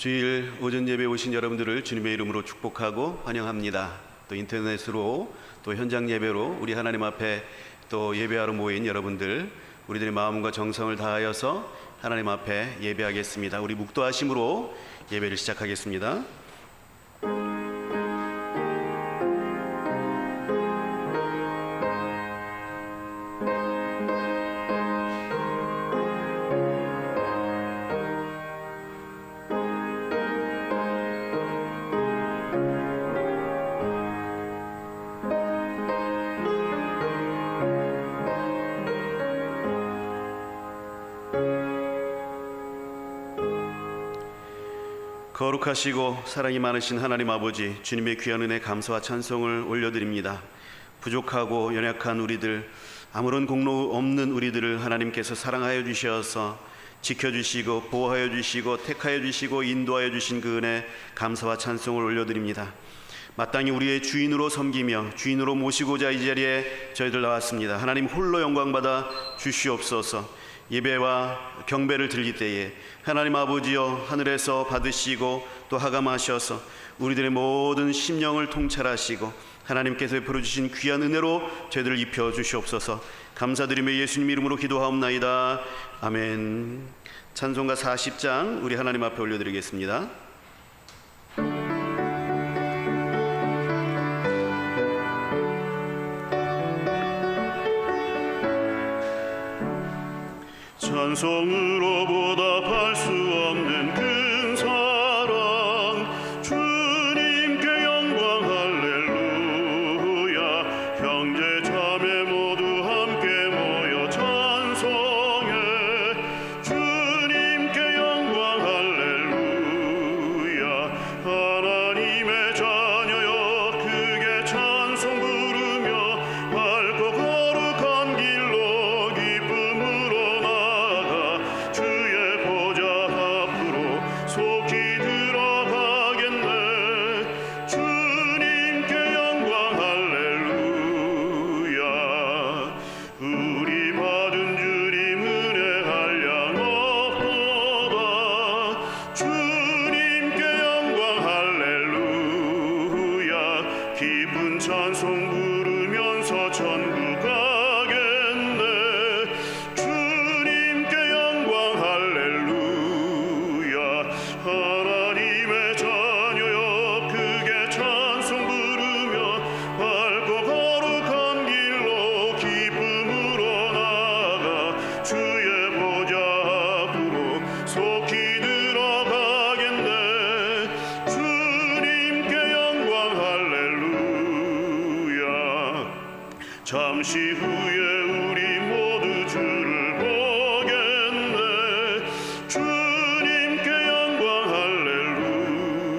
주일 오전 예배 오신 여러분들을 주님의 이름으로 축복하고 환영합니다. 또 인터넷으로 또 현장 예배로 우리 하나님 앞에 또 예배하러 모인 여러분들, 우리들의 마음과 정성을 다하여서 하나님 앞에 예배하겠습니다. 우리 묵도하심으로 예배를 시작하겠습니다. 거룩하시고 사랑이 많으신 하나님 아버지, 주님의 귀한 은혜 감사와 찬송을 올려드립니다. 부족하고 연약한 우리들, 아무런 공로 없는 우리들을 하나님께서 사랑하여 주셔서 지켜주시고 보호하여 주시고 택하여 주시고 인도하여 주신 그 은혜 감사와 찬송을 올려드립니다. 마땅히 우리의 주인으로 섬기며 주인으로 모시고자 이 자리에 저희들 나왔습니다. 하나님 홀로 영광받아 주시옵소서. 예배와 경배를 드릴 때에 하나님 아버지여 하늘에서 받으시고 또 하감하셔서 우리들의 모든 심령을 통찰하시고 하나님께서 베풀어주신 귀한 은혜로 저희들을 입혀 주시옵소서. 감사드리며 예수님 이름으로 기도하옵나이다. 아멘. 찬송가 40장 우리 하나님 앞에 올려드리겠습니다. 찬송으로 보답할 수 없는 큰 사랑, 주님께 영광 할렐루야. 형제 자매 모두 함께 모여 찬송해. 주님께 영광 할렐루야. 하나님의 자녀여 크게 찬송 부르며 밝고 거룩한 길로 기쁨으로 주의 보좌 앞으로 속히 들어가겠네. 주님께 영광 할렐루야. 우리 받은 주님 은혜 한량 없도다. 주님께 영광 할렐루야. 기쁜 찬송 부르면서 천국 가겠네. 주님께 영광 할렐루야. 하나님의 자녀여 크게 찬송 부르며 밝고 거룩한 길로 기쁨으로 나아가 주의 보좌 앞으로 속히 들어가겠네. 주님께 영광 할렐루야. 잠시 후에 우리 모두 주를 보겠네. 주님께 영광 할렐루야.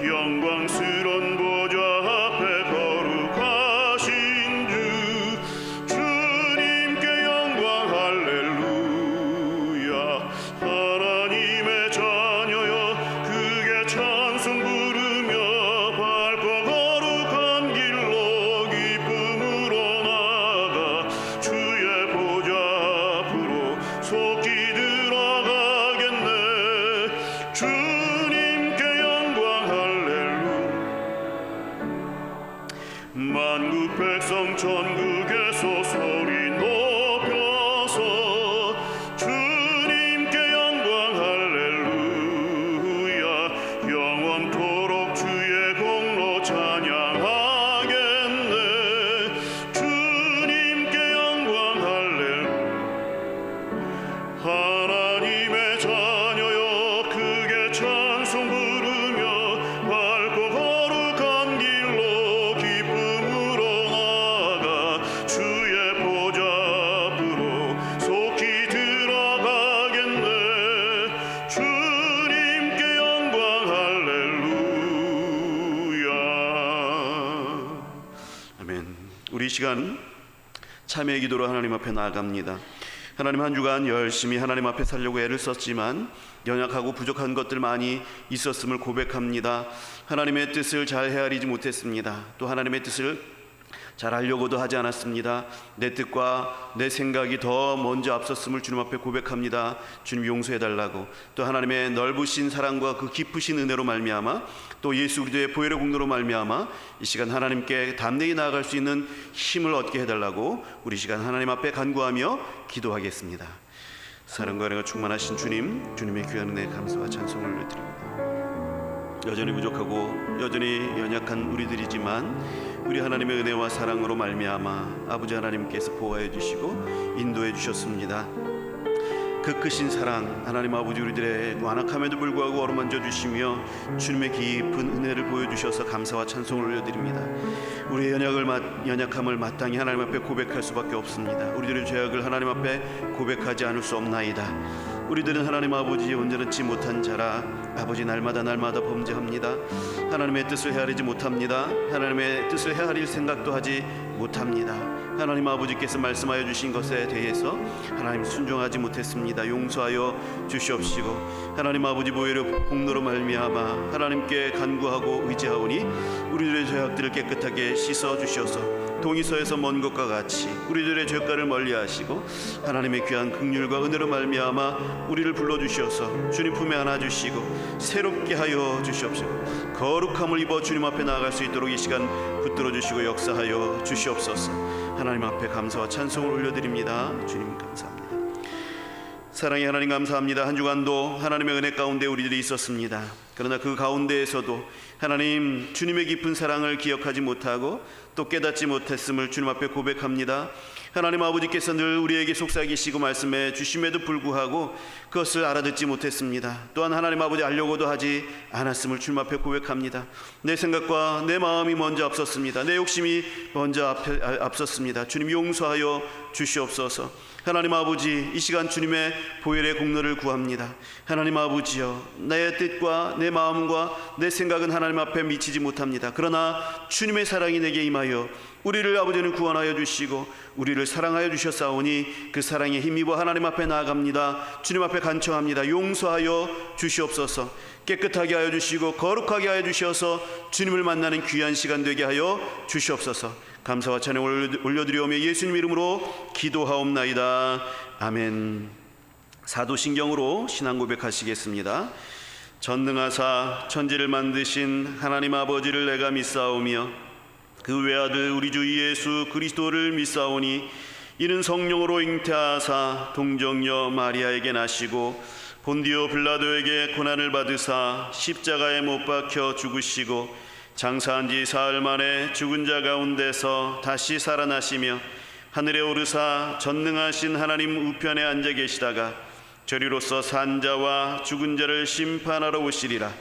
영광스런 보좌 앞에 거룩하신 주, 주님께 영광 할렐루야. 하나님의 자녀여 크게 찬송 부르며 밝고 거룩한 길로 기쁨으로 나아가 주의 보좌 앞으로 속히 들어가겠네. 주님께 영광 할렐루야. 만국 백성 전국에서 소리 높여서 주님께 영광 할렐루야. 영원토록 주의 공로 찬양하겠네. 주님께 영광 할렐루야. 하나님의 자녀여 크게 찬송 부르며 밝고 거룩한 길로 기쁨으로 나아가 주의 보좌 앞으로 속히 들어가겠네. 주님께 영광 할렐루야. 아멘. 우리 이 시간 참회의 기도로 하나님 앞에 나아갑니다. 하나님, 한 주간 열심히 하나님 앞에 살려고 애를 썼지만 연약하고 부족한 것들 많이 있었음을 고백합니다. 하나님의 뜻을 잘 헤아리지 못했습니다. 또 하나님의 뜻을 잘하려고도 하지 않았습니다. 내 뜻과 내 생각이 더 먼저 앞섰음을 주님 앞에 고백합니다. 주님 용서해달라고. 또 하나님의 넓으신 사랑과 그 깊으신 은혜로 말미암아, 또 예수 그리스도의 보혈의 공로로 말미암아 이 시간 하나님께 담대히 나아갈 수 있는 힘을 얻게 해달라고 우리 시간 하나님 앞에 간구하며 기도하겠습니다. 사랑과 은혜가 충만하신 주님, 주님의 귀한 은혜 감사와 찬송을 올려드립니다. 여전히 부족하고 여전히 연약한 우리들이지만 우리 하나님의 은혜와 사랑으로 말미암아 아버지 하나님께서 보호해 주시고 인도해 주셨습니다. 그 크신 사랑 하나님 아버지 우리들의 완악함에도 불구하고 어루만져 주시며 주님의 깊은 은혜를 보여주셔서 감사와 찬송을 올려드립니다. 우리의 연약함을 마땅히 하나님 앞에 고백할 수밖에 없습니다. 우리들의 죄악을 하나님 앞에 고백하지 않을 수 없나이다. 우리들은 하나님 아버지의 온전치 못한 자라 아버지 날마다 범죄합니다. 하나님의 뜻을 헤아리지 못합니다. 하나님의 뜻을 헤아릴 생각도 하지 못합니다. 하나님 아버지께서 말씀하여 주신 것에 대해서 하나님 순종하지 못했습니다. 용서하여 주시옵시고 하나님 아버지 보혈의 공로로 말미암아 하나님께 간구하고 의지하오니 우리들의 죄악들을 깨끗하게 씻어 주셔서 동이서에서 먼 것과 같이 우리들의 죄가를 멀리하시고 하나님의 귀한 긍휼과 은혜로 말미암아 우리를 불러주셔서 주님 품에 안아주시고 새롭게 하여 주시옵시고 거룩함을 입어 주님 앞에 나아갈 수 있도록 이 시간 붙들어 주시고 역사하여 주시옵소서. 하나님 앞에 감사와 찬송을 올려드립니다. 주님 감사합니다. 사랑의 하나님 감사합니다. 한 주간도 하나님의 은혜 가운데 우리들이 있었습니다. 그러나 그 가운데에서도 하나님 주님의 깊은 사랑을 기억하지 못하고 또 깨닫지 못했음을 주님 앞에 고백합니다. 하나님 아버지께서 늘 우리에게 속삭이시고 말씀해 주심에도 불구하고 그것을 알아듣지 못했습니다. 또한 하나님 아버지 알려고도 하지 않았음을 주님 앞에 고백합니다. 내 생각과 내 마음이 먼저 앞섰습니다. 내 욕심이 먼저 앞섰습니다. 주님 용서하여 주시옵소서. 하나님 아버지 이 시간 주님의 보혈의 공로를 구합니다. 하나님 아버지여 내 뜻과 내 마음과 내 생각은 하나님 앞에 미치지 못합니다. 그러나 주님의 사랑이 내게 임하여 우리를 아버지는 구원하여 주시고 우리를 사랑하여 주셨사오니 그 사랑에 힘입어 하나님 앞에 나아갑니다. 주님 앞에 간청합니다. 용서하여 주시옵소서. 깨끗하게 하여 주시고 거룩하게 하여 주셔서 주님을 만나는 귀한 시간 되게 하여 주시옵소서. 감사와 찬양을 올려드리오며 예수님 이름으로 기도하옵나이다. 아멘. 사도신경으로 신앙 고백하시겠습니다. 전능하사 천지를 만드신 하나님 아버지를 내가 믿사오며 그 외아들 우리 주 예수 그리스도를 믿사오니 이는 성령으로 잉태하사 동정녀 마리아에게 나시고 본디오 빌라도에게 고난을 받으사 십자가에 못 박혀 죽으시고 장사한 지 사흘 만에 죽은 자 가운데서 다시 살아나시며 하늘에 오르사 전능하신 하나님 우편에 앉아 계시다가 저리로서 산 자와 죽은 자를 심판하러 오시리라.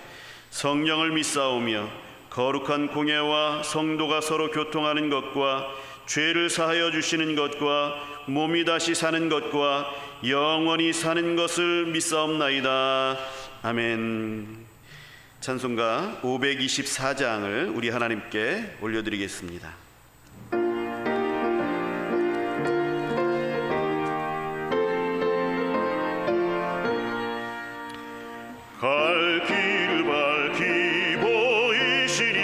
성령을 믿사오며 거룩한 공예와 성도가 서로 교통하는 것과 죄를 사하여 주시는 것과 몸이 다시 사는 것과 영원히 사는 것을 믿사옵나이다. 아멘. 찬송가 524장을 우리 하나님께 올려드리겠습니다. 갈 길 밝히 보이시니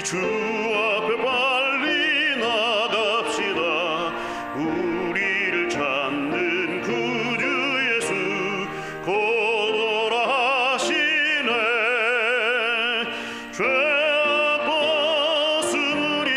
주 앞에 빨리 나갑시다. 우리를 찾는 구주 예수 곧 오라 하시네. 죄악 벗은 우리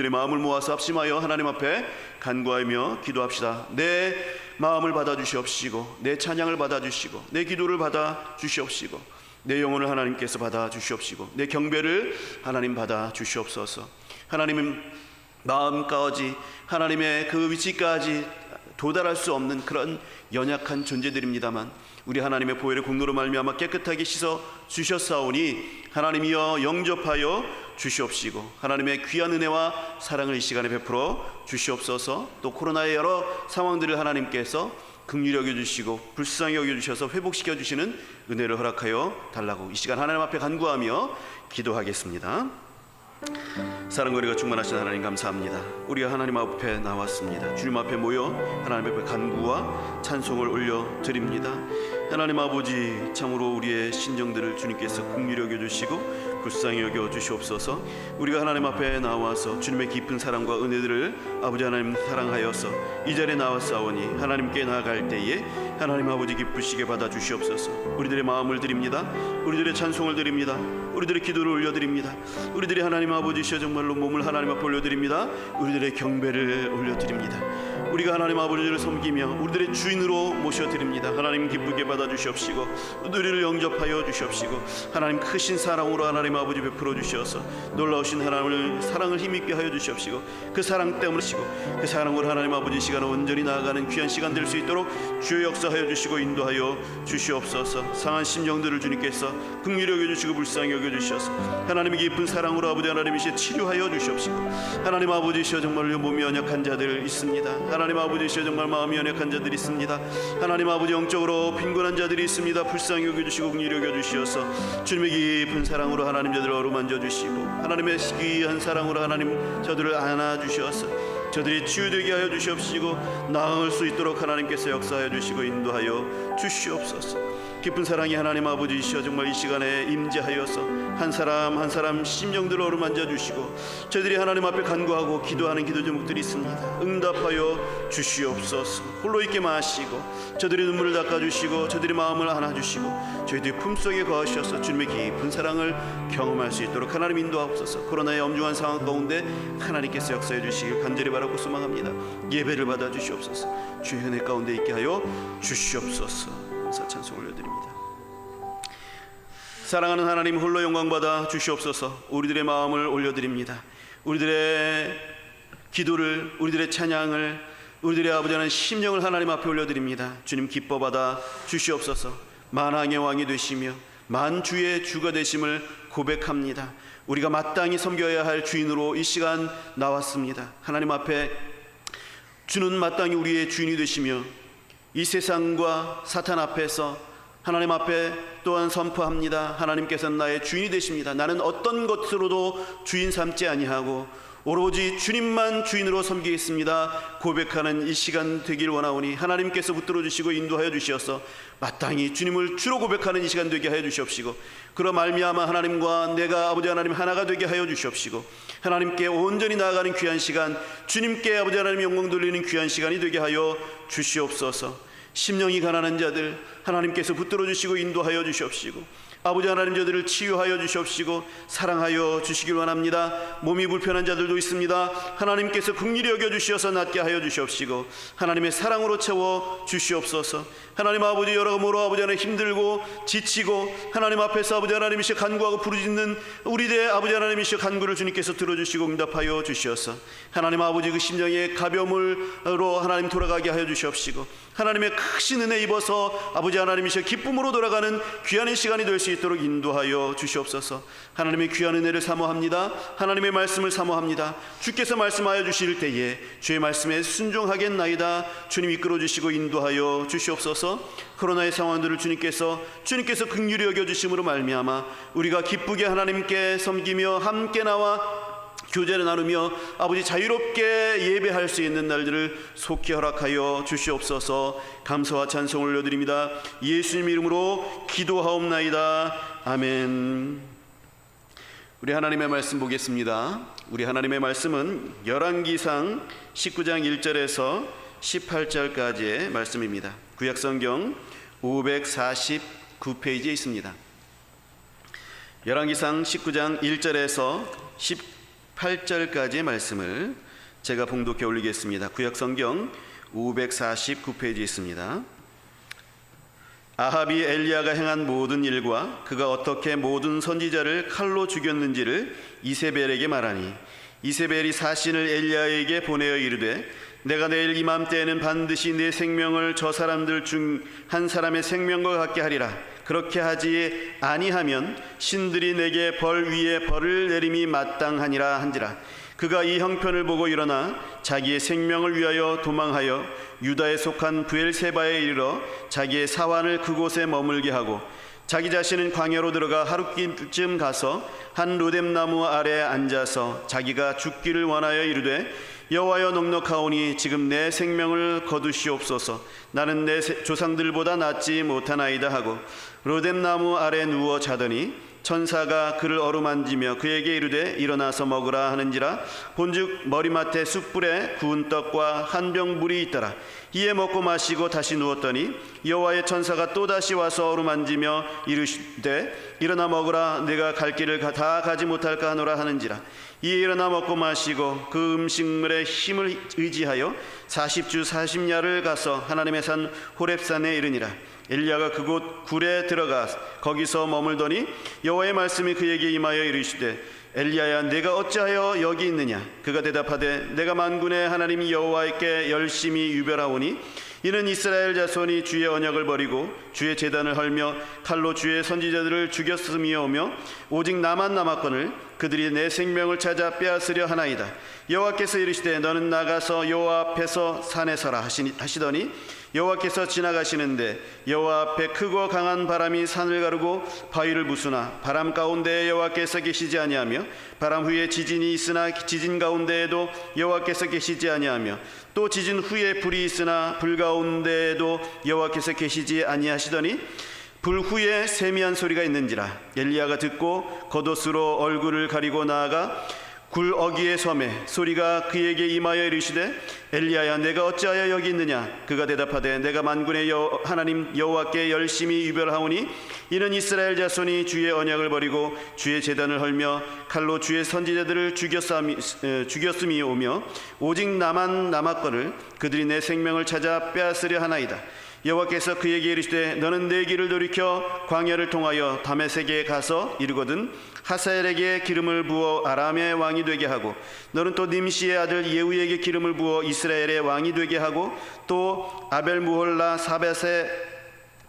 우리들의 마음을 모아서 합심하여 하나님 앞에 간구하며 기도합시다. 내 마음을 받아주시옵시고 내 찬양을 받아주시고 내 기도를 받아주시옵시고 내 영혼을 하나님께서 받아주시옵시고 내 경배를 하나님 받아주시옵소서. 하나님은 마음까지 하나님의 그 위치까지 도달할 수 없는 그런 연약한 존재들입니다만 우리 하나님의 보혈의 공로로 말미암아 깨끗하게 씻어 주셨사오니 하나님이여 영접하여 주시옵시고 하나님의 귀한 은혜와 사랑을 이 시간에 베풀어 주시옵소서. 또 코로나의 여러 상황들을 하나님께서 긍휼히 여겨주시고 불쌍히 여겨주셔서 회복시켜 주시는 은혜를 허락하여 달라고 이 시간 하나님 앞에 간구하며 기도하겠습니다. 사랑과 은혜가 충만하신 하나님 감사합니다. 우리가 하나님 앞에 나왔습니다. 주님 앞에 모여 하나님 앞에 간구와 찬송을 올려드립니다. 하나님 아버지, 참으로 우리의 심정들을 주님께서 긍휼히 여겨주시고 불쌍히 여겨주시옵소서. 우리가 하나님 앞에 나와서 주님의 깊은 사랑과 은혜들을 아버지 하나님 사랑하여서 이 자리에 나왔사오니 하나님께 나아갈 때에 하나님 아버지 기쁘시게 받아주시옵소서. 우리들의 마음을 드립니다. 우리들의 찬송을 드립니다. 우리들의 기도를 올려드립니다. 우리들의 하나님 아버지시여 정말로 몸을 하나님 앞에 올려드립니다. 우리들의 경배를 올려드립니다. 우리가 하나님 아버지를 섬기며 우리들의 주인으로 모셔드립니다. 하나님 기쁘게 받아주시옵시고 우리를 영접하여 주시옵시고 하나님 크신 사랑으로 하나님 아버지 베풀어 주셔서 놀라우신 하나님을 사랑을 힘있게 하여 주시옵시고 그 사랑 때문에 그 사랑으로 하나님 아버지 시간을 온전히 나아가는 귀한 시간 될 수 있도록 주여 역사하여 주시고 인도하여 주시옵소서. 상한 심령들을 주님께서 긍휼히 여겨주시고 불쌍히 여겨주셔서 하나님의 깊은 사랑으로 아버지 하나님이시여 치료하여 주시옵시고 하나님 아버지시여 정말로 몸이 연약한 자들 있습니다. 하나님 아버지시여 정말 마음이 연약한 자들이 있습니다. 하나님 아버지 영적으로 빈곤한 자들이 있습니다. 불쌍히 여겨주시고 긍휼히 여겨주시어서 주님의 깊은 사랑으로 하나님 저들을 어루만져 주시고 하나님의 귀한 사랑으로 하나님 저들을 안아주셔서 저들이 치유되게 하여 주시옵시고 나을 수 있도록 하나님께서 역사하여 주시고 인도하여 주시옵소서. 깊은 사랑이 하나님 아버지시여 정말 이 시간에 임재하여서 한 사람 한 사람 심령들을 어루만져 주시고 저들이 하나님 앞에 간구하고 기도하는 기도 제목들이 있습니다. 응답하여 주시옵소서. 홀로 있게 마시고 저들의 눈물을 닦아주시고 저들의 마음을 안아주시고 저희들의 품속에 거하셔서 주님의 깊은 사랑을 경험할 수 있도록 하나님 인도하옵소서. 코로나의 엄중한 상황 가운데 하나님께서 역사해 주시길 간절히 바라고 소망합니다. 예배를 받아 주시옵소서. 주의 은혜 가운데 있게 하여 주시옵소서. 찬송 올려드립니다. 사랑하는 하나님 홀로 영광 받아 주시옵소서. 우리들의 마음을 올려드립니다. 우리들의 기도를 우리들의 찬양을 우리들의 아버지 하나님 심령을 하나님 앞에 올려드립니다. 주님 기뻐 받아 주시옵소서. 만왕의 왕이 되시며 만주의 주가 되심을 고백합니다. 우리가 마땅히 섬겨야 할 주인으로 이 시간 나왔습니다. 하나님 앞에 주는 마땅히 우리의 주인이 되시며 이 세상과 사탄 앞에서 하나님 앞에 또한 선포합니다. 하나님께서는 나의 주인이 되십니다. 나는 어떤 것으로도 주인 삼지 아니하고 오로지 주님만 주인으로 섬기겠습니다. 고백하는 이 시간 되길 원하오니 하나님께서 붙들어 주시고 인도하여 주시어서 마땅히 주님을 주로 고백하는 이 시간 되게 하여 주시옵시고 그러 말미암아 하나님과 내가 아버지 하나님 하나가 되게 하여 주시옵시고 하나님께 온전히 나아가는 귀한 시간 주님께 아버지 하나님 영광 돌리는 귀한 시간이 되게 하여 주시옵소서. 심령이 가난한 자들 하나님께서 붙들어 주시고 인도하여 주시옵시고 아버지 하나님 저들을 치유하여 주시옵시고 사랑하여 주시길 원합니다. 몸이 불편한 자들도 있습니다. 하나님께서 긍휼히 여겨주시어서 낫게 하여 주시옵시고 하나님의 사랑으로 채워 주시옵소서. 하나님 아버지 여러모로 아버지 하나님 힘들고 지치고 하나님 앞에서 아버지 하나님이시여 간구하고 부르짖는 우리의 아버지 하나님이시여 간구를 주님께서 들어주시고 응답하여 주시어서 하나님 아버지 그 심령의 가벼움으로 하나님 돌아가게 하여 주시옵시고 하나님의 크신 은혜 입어서 아버지 하나님이시여 기쁨으로 돌아가는 귀한 시간이 될 수 있도록 인도하여 주시옵소서. 하나님의 귀한 은혜를 사모합니다. 하나님의 말씀을 사모합니다. 주께서 말씀하여 주실 때에 주의 말씀에 순종하겠나이다. 주님 이끌어 주시고 인도하여 주시옵소서. 코로나의 상황들을 주님께서 긍휼히 여겨 주심으로 말미암아 우리가 기쁘게 하나님께 섬기며 함께 나와 교제를 나누며 아버지 자유롭게 예배할 수 있는 날들을 속히 허락하여 주시옵소서. 감사와 찬송을 올려드립니다. 예수님 이름으로 기도하옵나이다. 아멘. 우리 하나님의 말씀 보겠습니다. 우리 하나님의 말씀은 열왕기상 19장 1절에서 18절까지의 말씀입니다. 구약성경 549페이지에 있습니다. 열왕기상 19장 1절에서 8절까지의 말씀을 제가 봉독해 올리겠습니다. 구약성경 549페이지에 있습니다. 아합이 엘리야가 행한 모든 일과 그가 어떻게 모든 선지자를 칼로 죽였는지를 이세벨에게 말하니 이세벨이 사신을 엘리야에게 보내어 이르되 내가 내일 이맘때에는 반드시 내 생명을 저 사람들 중 한 사람의 생명과 같게 하리라. 그렇게 하지 아니하면 신들이 내게 벌 위에 벌을 내림이 마땅하니라 한지라. 그가 이 형편을 보고 일어나 자기의 생명을 위하여 도망하여 유다에 속한 브엘세바에 이르러 자기의 사환을 그곳에 머물게 하고 자기 자신은 광야로 들어가 하룻길쯤 가서 한 로뎀나무 아래에 앉아서 자기가 죽기를 원하여 이르되 여호와여 넉넉하오니 지금 내 생명을 거두시옵소서. 나는 내 조상들보다 낫지 못하나이다 하고 로뎀나무 아래 누워 자더니 천사가 그를 어루만지며 그에게 이르되 일어나서 먹으라 하는지라. 본즉 머리맡에 숯불에 구운 떡과 한 병 물이 있더라. 이에 먹고 마시고 다시 누웠더니 여호와의 천사가 또다시 와서 어루만지며 이르시되 일어나 먹으라. 내가 갈 길을 다 가지 못할까 하노라 하는지라. 이에 일어나 먹고 마시고 그 음식물의 힘을 의지하여 40주 40야를 가서 하나님의 산 호렙산에 이르니라. 엘리야가 그곳 굴에 들어가 거기서 머물더니 여호와의 말씀이 그에게 임하여 이르시되 엘리야야 내가 어찌하여 여기 있느냐. 그가 대답하되 내가 만군의 하나님 여호와께 열심히 유별하오니 이는 이스라엘 자손이 주의 언약을 버리고 주의 제단을 헐며 칼로 주의 선지자들을 죽였음이오며 오직 나만 남았거늘 그들이 내 생명을 찾아 빼앗으려 하나이다. 여호와께서 이르시되 너는 나가서 여호와 앞에서 산에 서라 하시더니 여호와께서 지나가시는데 여호와 앞에 크고 강한 바람이 산을 가르고 바위를 부수나 바람 가운데에 여호와께서 계시지 아니하며 바람 후에 지진이 있으나 지진 가운데에도 여호와께서 계시지 아니하며 또 지진 후에 불이 있으나 불 가운데에도 여호와께서 계시지 아니하시더니 불 후에 세미한 소리가 있는지라. 엘리야가 듣고 겉옷으로 얼굴을 가리고 나아가 굴 어귀의 섬에 소리가 그에게 임하여 이르시되 엘리야야 내가 어찌하여 여기 있느냐. 그가 대답하되 내가 만군의 하나님 여호와께 열심히 유별하오니 이는 이스라엘 자손이 주의 언약을 버리고 주의 제단을 헐며 칼로 주의 선지자들을 죽였음이오며 오직 나만 남았거늘 그들이 내 생명을 찾아 빼앗으려 하나이다. 여호와께서 그에게 이르시되 너는 내 길을 돌이켜 광야를 통하여 다메섹에 가서 이르거든 하사엘에게 기름을 부어 아람의 왕이 되게 하고 너는 또 님시의 아들 예후에게 기름을 부어 이스라엘의 왕이 되게 하고 또 아벨무홀라 사벳의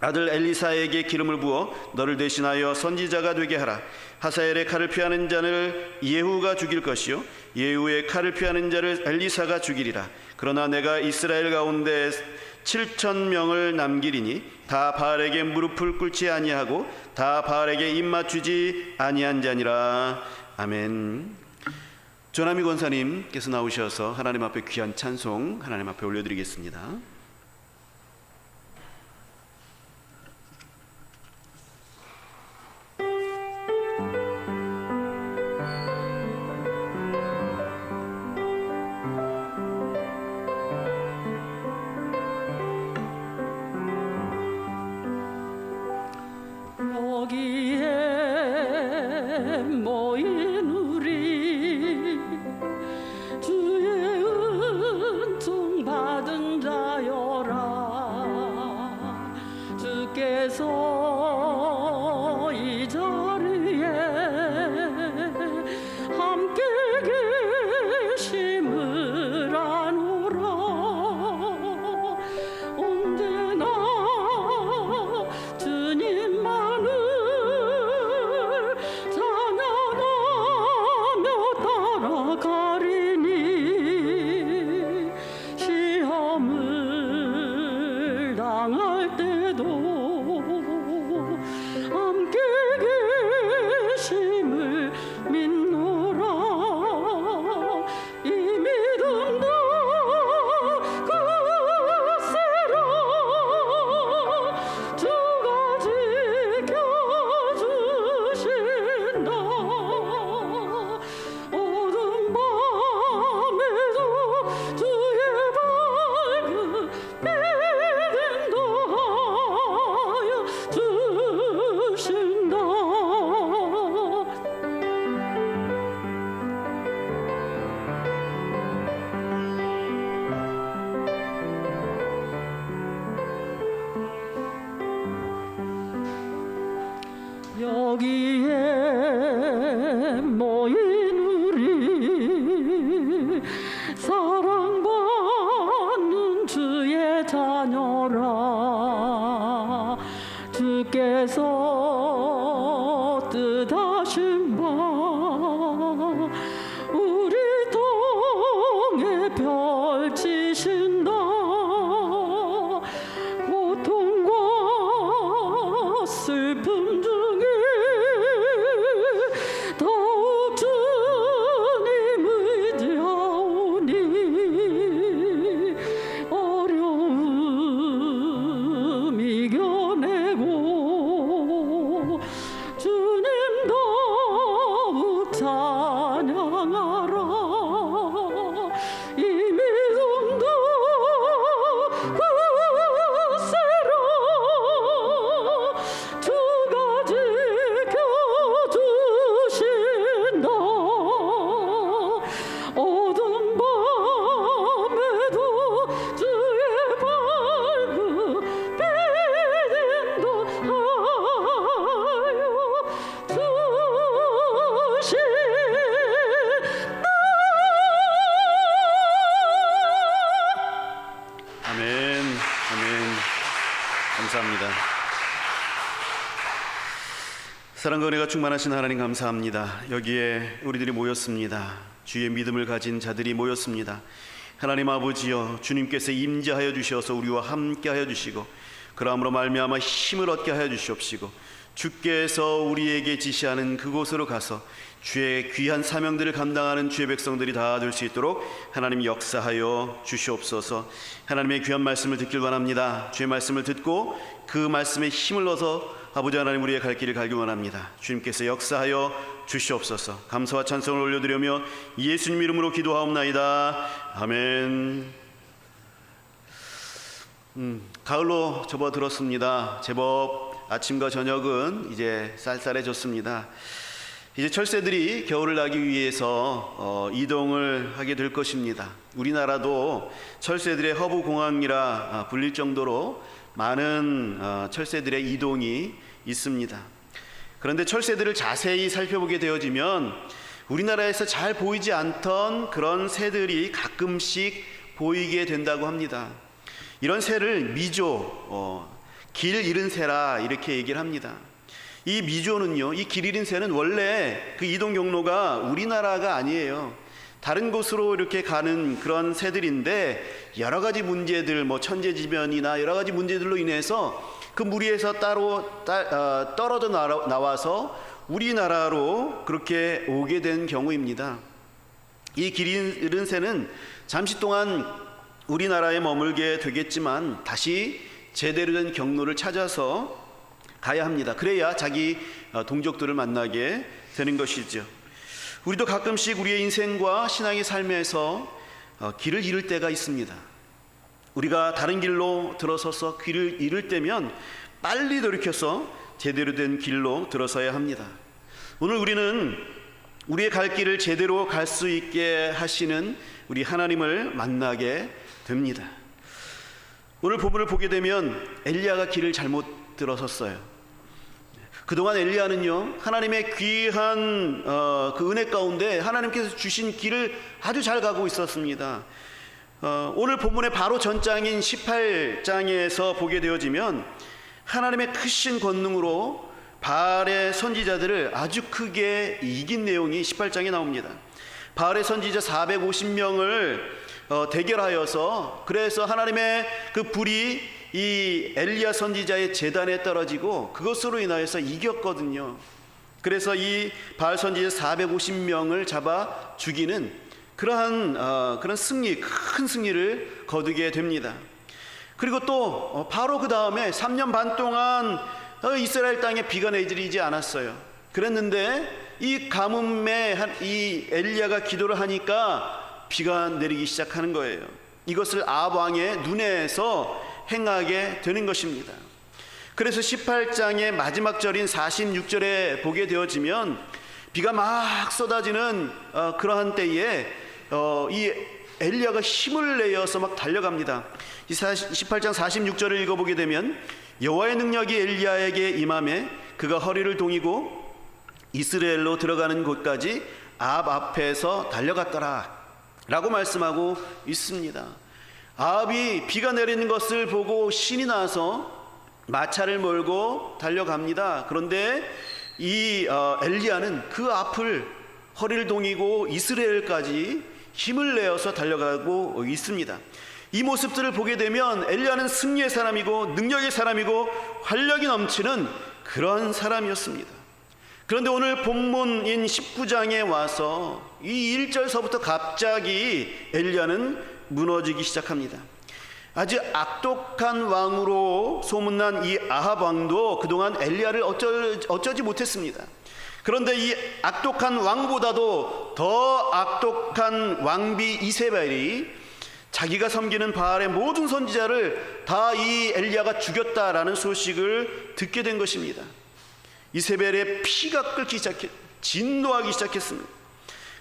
아들 엘리사에게 기름을 부어 너를 대신하여 선지자가 되게 하라. 하사엘의 칼을 피하는 자를 예후가 죽일 것이요 예후의 칼을 피하는 자를 엘리사가 죽이리라. 그러나 내가 이스라엘 가운데 7,000명을 남기리니 다 바알에게 무릎을 꿇지 아니하고 다 바알에게 입맞추지 아니한 자니라. 아멘. 조남희 권사님께서 나오셔서 하나님 앞에 귀한 찬송 하나님 앞에 올려드리겠습니다. 여기에 모인 우리 주의 은총 받은 자여라. 주께서 이 자리에 함께 계심을 아노라. 언제나 주님만을 찬양하며 따라가리니 시험을 당할 때도 여기에 모인 우리 사랑받는 주의 자녀라. 주께서 뜻하신 바 우리 땅에 펼치신다. 고통과 슬픔 중에 더욱 주님 의지하오니 어려움 이겨내고 주님 더욱 찬양하라. 이미 성도 굳세라. 주가 지켜주신다. 어두운 밤에도 주의 밝은 빛 인도하여 주신다. 아멘, 아멘. 감사합니다. 사랑과 은혜가 충만하신 하나님 감사합니다. 여기에 우리들이 모였습니다. 주의 믿음을 가진 자들이 모였습니다. 하나님 아버지여, 주님께서 임재하여 주셔서 우리와 함께하여 주시고 그러함으로 말미암아 힘을 얻게 하여 주시옵시고 주께서 우리에게 지시하는 그곳으로 가서 주의 귀한 사명들을 감당하는 주의 백성들이 다 될 수 있도록 하나님 역사하여 주시옵소서. 하나님의 귀한 말씀을 듣길 원합니다. 주의 말씀을 듣고 그 말씀에 힘을 얻어 아버지 하나님 우리의 갈 길을 가길 원합니다. 주님께서 역사하여 주시옵소서. 감사와 찬송을 올려드리며 예수님 이름으로 기도하옵나이다. 아멘. 가을로 접어들었습니다. 제법 아침과 저녁은 이제 쌀쌀해졌습니다. 이제 철새들이 겨울을 나기 위해서 이동을 하게 될 것입니다. 우리나라도 철새들의 허브 공항이라 불릴 정도로 많은 철새들의 이동이 있습니다. 그런데 철새들을 자세히 살펴보게 되어지면 우리나라에서 잘 보이지 않던 그런 새들이 가끔씩 보이게 된다고 합니다. 이런 새를 미조, 길 잃은 새라 이렇게 얘기를 합니다. 이 미조는요, 이 길 잃은 새는 원래 그 이동 경로가 우리나라가 아니에요. 다른 곳으로 이렇게 가는 그런 새들인데 여러 가지 문제들, 뭐 천재지변이나 여러 가지 문제들로 인해서 그 무리에서 떨어져 나와서 우리나라로 그렇게 오게 된 경우입니다. 이 길 잃은 새는 잠시 동안 우리나라에 머물게 되겠지만 다시 제대로 된 경로를 찾아서 가야 합니다. 그래야 자기 동족들을 만나게 되는 것이죠. 우리도 가끔씩 우리의 인생과 신앙의 삶에서 길을 잃을 때가 있습니다. 우리가 다른 길로 들어서서 길을 잃을 때면 빨리 돌이켜서 제대로 된 길로 들어서야 합니다. 오늘 우리는 우리의 갈 길을 제대로 갈 수 있게 하시는 우리 하나님을 만나게 됩니다. 오늘 본문을 보게 되면 엘리야가 길을 잘못 들어섰어요. 그동안 엘리야는요, 하나님의 귀한 그 은혜 가운데 하나님께서 주신 길을 아주 잘 가고 있었습니다. 오늘 본문의 바로 전장인 18장에서 보게 되어지면 하나님의 크신 권능으로 바알의 선지자들을 아주 크게 이긴 내용이 18장에 나옵니다. 바알의 선지자 450명을 대결하여서 그래서 하나님의 그 불이 이 엘리야 선지자의 제단에 떨어지고 그것으로 인하여서 이겼거든요. 그래서 이 바알 선지자 450명을 잡아 죽이는 그런 승리, 큰 승리를 거두게 됩니다. 그리고 또 바로 그 다음에 3년 반 동안 이스라엘 땅에 비가 내리지 않았어요. 그랬는데 이 가뭄에 이 엘리야가 기도를 하니까 비가 내리기 시작하는 거예요. 이것을 아합 왕의 눈에서 행하게 되는 것입니다. 그래서 18장의 마지막 절인 46절에 보게 되어지면 비가 막 쏟아지는 그러한 때에 이 엘리야가 힘을 내어서 막 달려갑니다. 이 18장 46절을 읽어보게 되면 여호와의 능력이 엘리야에게 임하매 그가 허리를 동이고 이스라엘로 들어가는 곳까지 아합 앞에서 달려갔더라 라고 말씀하고 있습니다. 아합이 비가 내리는 것을 보고 신이 나서 마차를 몰고 달려갑니다. 그런데 이 엘리야는 그 앞을 허리를 동이고 이스라엘까지 힘을 내어서 달려가고 있습니다. 이 모습들을 보게 되면 엘리야는 승리의 사람이고 능력의 사람이고 활력이 넘치는 그런 사람이었습니다. 그런데 오늘 본문인 19장에 와서 이 1절서부터 갑자기 엘리야는 무너지기 시작합니다. 아주 악독한 왕으로 소문난 이 아합 왕도 그동안 엘리야를 어쩌지 못했습니다. 그런데 이 악독한 왕보다도 더 악독한 왕비 이세벨이 자기가 섬기는 바알의 모든 선지자를 다 이 엘리야가 죽였다라는 소식을 듣게 된 것입니다. 이세벨의 피가 끓기 진노하기 시작했습니다.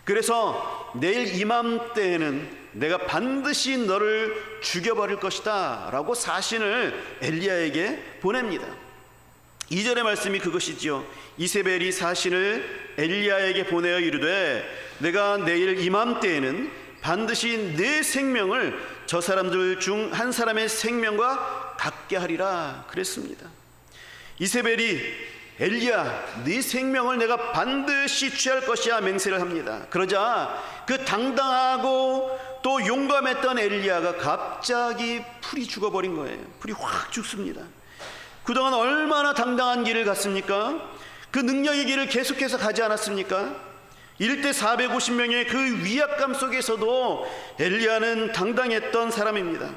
그래서 내일 이맘때에는 내가 반드시 너를 죽여버릴 것이다 라고 사신을 엘리야에게 보냅니다. 2절의 말씀이 그것이지요. 이세벨이 사신을 엘리야에게 보내어 이르되 내가 내일 이맘때에는 반드시 내 생명을 저 사람들 중 한 사람의 생명과 같게 하리라 그랬습니다. 이세벨이 엘리야 네 생명을 내가 반드시 취할 것이야 맹세를 합니다. 그러자 그 당당하고 또 용감했던 엘리야가 갑자기 풀이 죽어버린 거예요. 풀이 확 죽습니다. 그동안 얼마나 당당한 길을 갔습니까? 그 능력의 길을 계속해서 가지 않았습니까? 1대 450명의 그 위압감 속에서도 엘리야는 당당했던 사람입니다.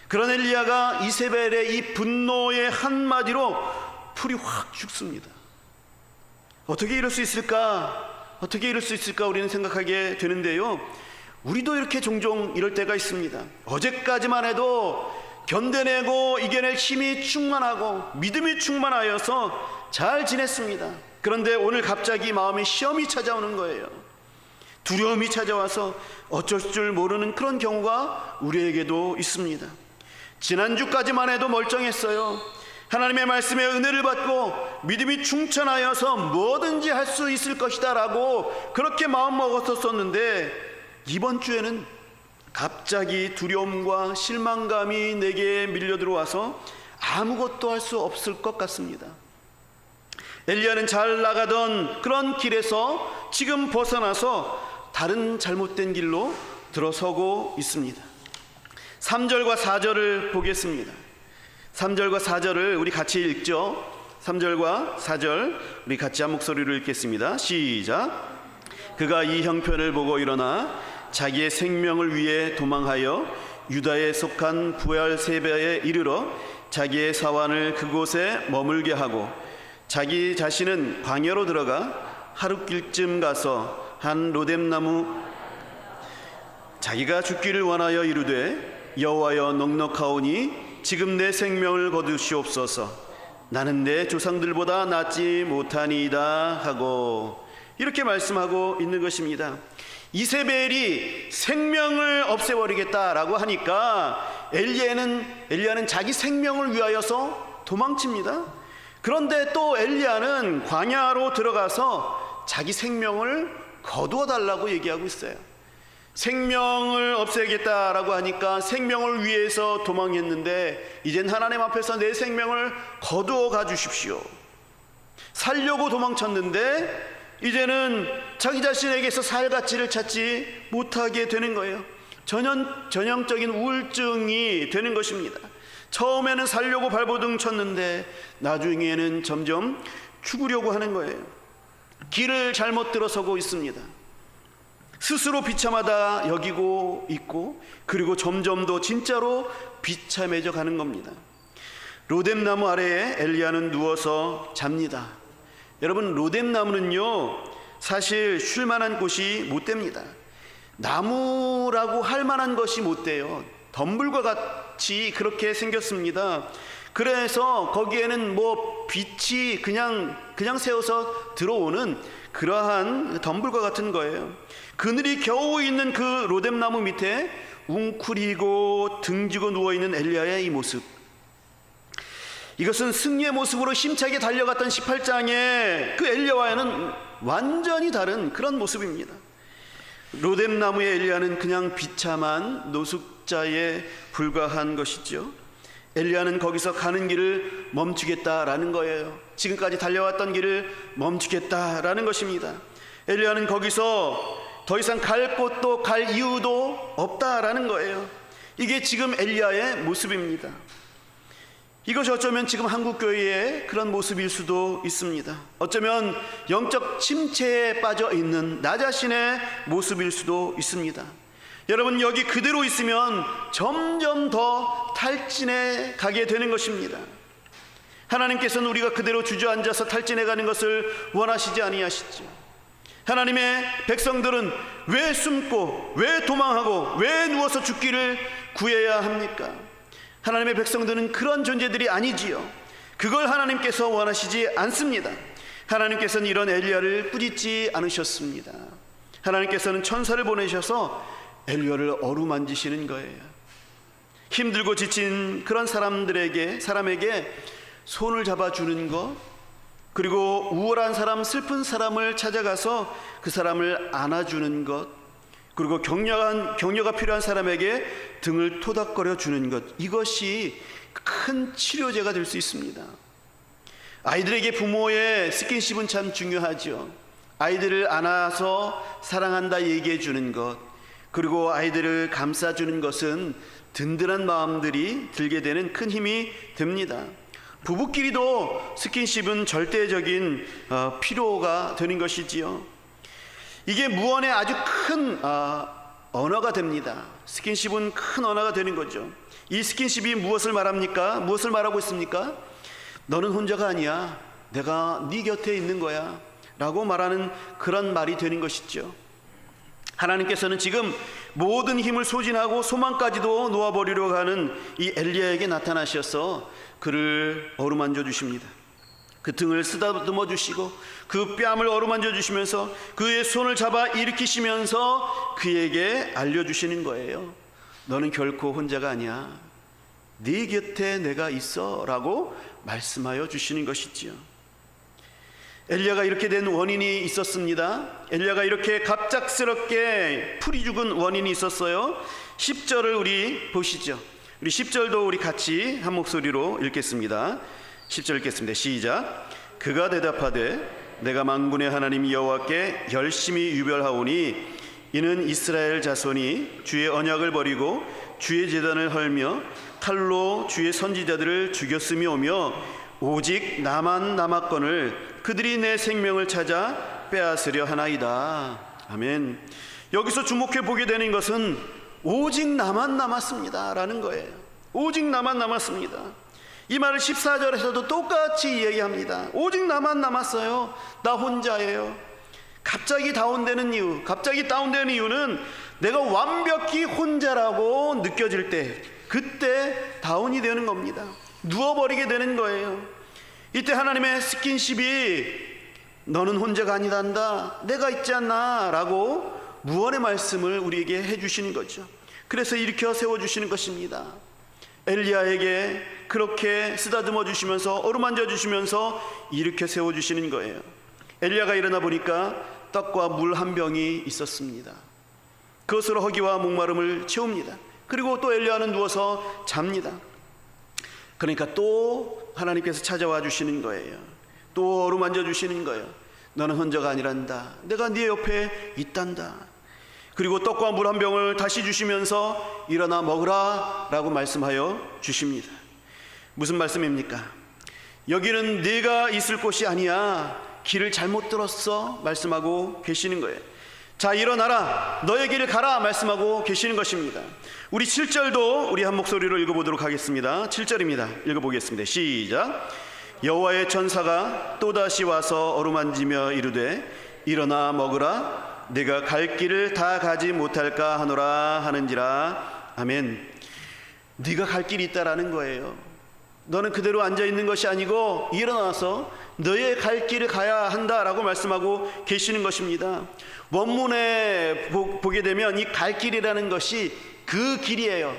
그런 엘리야가 이세벨의 이 분노의 한마디로 풀이 확 죽습니다. 어떻게 이럴 수 있을까? 어떻게 이럴 수 있을까? 우리는 생각하게 되는데요. 우리도 이렇게 종종 이럴 때가 있습니다. 어제까지만 해도 견뎌내고 이겨낼 힘이 충만하고 믿음이 충만하여서 잘 지냈습니다. 그런데 오늘 갑자기 마음에 시험이 찾아오는 거예요. 두려움이 찾아와서 어쩔 줄 모르는 그런 경우가 우리에게도 있습니다. 지난주까지만 해도 멀쩡했어요. 하나님의 말씀에 은혜를 받고 믿음이 충천하여서 뭐든지 할 수 있을 것이다 라고 그렇게 마음먹었었는데 이번 주에는 갑자기 두려움과 실망감이 내게 밀려 들어와서 아무것도 할 수 없을 것 같습니다. 엘리야는 잘 나가던 그런 길에서 지금 벗어나서 다른 잘못된 길로 들어서고 있습니다. 3절과 4절을 보겠습니다. 3절과 4절을 우리 같이 읽죠. 3절과 4절 우리 같이 한 목소리로 읽겠습니다. 시작. 그가 이 형편을 보고 일어나 자기의 생명을 위해 도망하여 유다에 속한 부엘세바에 이르러 자기의 사환을 그곳에 머물게 하고 자기 자신은 광야로 들어가 하룻길쯤 가서 한 로뎀나무 자기가 죽기를 원하여 이르되 여호와여 넉넉하오니 지금 내 생명을 거두시옵소서. 나는 내 조상들보다 낫지 못하니이다 하고 이렇게 말씀하고 있는 것입니다. 이세벨이 생명을 없애버리겠다라고 하니까 엘리야는 자기 생명을 위하여서 도망칩니다. 그런데 또 엘리야는 광야로 들어가서 자기 생명을 거두어 달라고 얘기하고 있어요. 생명을 없애겠다라고 하니까 생명을 위해서 도망했는데 이젠 하나님 앞에서 내 생명을 거두어 가주십시오. 살려고 도망쳤는데 이제는 자기 자신에게서 살 가치를 찾지 못하게 되는 거예요. 전형적인 우울증이 되는 것입니다. 처음에는 살려고 발버둥 쳤는데 나중에는 점점 죽으려고 하는 거예요. 길을 잘못 들어서고 있습니다. 스스로 비참하다 여기고 있고 그리고 점점 더 진짜로 비참해져 가는 겁니다. 로뎀나무 아래에 엘리야는 누워서 잡니다. 여러분, 로뎀나무는요 사실 쉴 만한 곳이 못 됩니다. 나무라고 할 만한 것이 못 돼요. 덤불과 같이 그렇게 생겼습니다. 그래서 거기에는 뭐 빛이 그냥 새어서 들어오는 그러한 덤불과 같은 거예요. 그늘이 겨우 있는 그 로뎀나무 밑에 웅크리고 등지고 누워있는 엘리야의 이 모습, 이것은 승리의 모습으로 힘차게 달려갔던 18장의 그 엘리야와는 완전히 다른 그런 모습입니다. 로뎀나무의 엘리야는 그냥 비참한 노숙자에 불과한 것이죠. 엘리야는 거기서 가는 길을 멈추겠다라는 거예요. 지금까지 달려왔던 길을 멈추겠다라는 것입니다. 엘리야는 거기서 더 이상 갈 곳도 갈 이유도 없다라는 거예요. 이게 지금 엘리야의 모습입니다. 이것이 어쩌면 지금 한국교회의 그런 모습일 수도 있습니다. 어쩌면 영적 침체에 빠져 있는 나 자신의 모습일 수도 있습니다. 여러분, 여기 그대로 있으면 점점 더 탈진해 가게 되는 것입니다. 하나님께서는 우리가 그대로 주저앉아서 탈진해 가는 것을 원하시지 아니하시죠. 하나님의 백성들은 왜 숨고 왜 도망하고 왜 누워서 죽기를 구해야 합니까? 하나님의 백성들은 그런 존재들이 아니지요. 그걸 하나님께서 원하시지 않습니다. 하나님께서는 이런 엘리야를 꾸짖지 않으셨습니다. 하나님께서는 천사를 보내셔서 엘리야를 어루만지시는 거예요. 힘들고 지친 그런 사람에게 손을 잡아주는 것, 그리고 우울한 사람, 슬픈 사람을 찾아가서 그 사람을 안아주는 것, 그리고 격려가 필요한 사람에게 등을 토닥거려 주는 것, 이것이 큰 치료제가 될 수 있습니다. 아이들에게 부모의 스킨십은 참 중요하죠. 아이들을 안아서 사랑한다 얘기해 주는 것, 그리고 아이들을 감싸주는 것은 든든한 마음들이 들게 되는 큰 힘이 됩니다. 부부끼리도 스킨십은 절대적인 필요가 되는 것이지요. 이게 무언의 아주 큰 언어가 됩니다. 스킨십은 큰 언어가 되는 거죠. 이 스킨십이 무엇을 말합니까? 무엇을 말하고 있습니까? 너는 혼자가 아니야. 내가 네 곁에 있는 거야 라고 말하는 그런 말이 되는 것이죠. 하나님께서는 지금 모든 힘을 소진하고 소망까지도 놓아버리려고 하는 이 엘리야에게 나타나셔서 그를 어루만져 주십니다. 그 등을 쓰다듬어 주시고 그 뺨을 어루만져 주시면서 그의 손을 잡아 일으키시면서 그에게 알려주시는 거예요. 너는 결코 혼자가 아니야. 네 곁에 내가 있어 라고 말씀하여 주시는 것이지요. 엘리야가 이렇게 된 원인이 있었습니다. 엘리야가 이렇게 갑작스럽게 풀이 죽은 원인이 있었어요. 10절을 우리 보시죠. 우리 10절도 우리 같이 한 목소리로 읽겠습니다. 10절 읽겠습니다. 시작. 그가 대답하되 내가 만군의 하나님 여호와께 열심히 유별하오니 이는 이스라엘 자손이 주의 언약을 버리고 주의 제단을 헐며 칼로 주의 선지자들을 죽였음이오며 오직 나만 남았거늘 그들이 내 생명을 찾아 빼앗으려 하나이다. 아멘. 여기서 주목해 보게 되는 것은 오직 나만 남았습니다 라는 거예요. 오직 나만 남았습니다. 이 말을 14절에서도 똑같이 이야기합니다. 오직 나만 남았어요. 나 혼자예요. 갑자기 다운되는 이유는 내가 완벽히 혼자라고 느껴질 때, 그때 다운이 되는 겁니다. 누워버리게 되는 거예요. 이때 하나님의 스킨십이 너는 혼자가 아니란다, 내가 있지 않나 라고 무언의 말씀을 우리에게 해주시는 거죠. 그래서 일으켜 세워주시는 것입니다. 엘리야에게 그렇게 쓰다듬어 주시면서 어루만져 주시면서 일으켜 세워주시는 거예요. 엘리야가 일어나 보니까 떡과 물 한 병이 있었습니다. 그것으로 허기와 목마름을 채웁니다. 그리고 또 엘리야는 누워서 잡니다. 그러니까 또 하나님께서 찾아와 주시는 거예요. 또 어루만져 주시는 거예요. 너는 혼자가 아니란다, 내가 네 옆에 있단다. 그리고 떡과 물 한 병을 다시 주시면서 일어나 먹으라 라고 말씀하여 주십니다. 무슨 말씀입니까? 여기는 네가 있을 곳이 아니야, 길을 잘못 들었어 말씀하고 계시는 거예요. 자, 일어나라, 너의 길을 가라 말씀하고 계시는 것입니다. 우리 7절도 우리 한 목소리로 읽어보도록 하겠습니다. 7절입니다. 읽어보겠습니다. 시작. 여호와의 천사가 또다시 와서 어루만지며 이르되 일어나 먹으라, 내가 갈 길을 다 가지 못할까 하노라 하는지라. 아멘. 네가 갈 길이 있다라는 거예요. 너는 그대로 앉아있는 것이 아니고 일어나서 너의 갈 길을 가야 한다라고 말씀하고 계시는 것입니다. 원문에 보게 되면 이 갈 길이라는 것이 그 길이에요.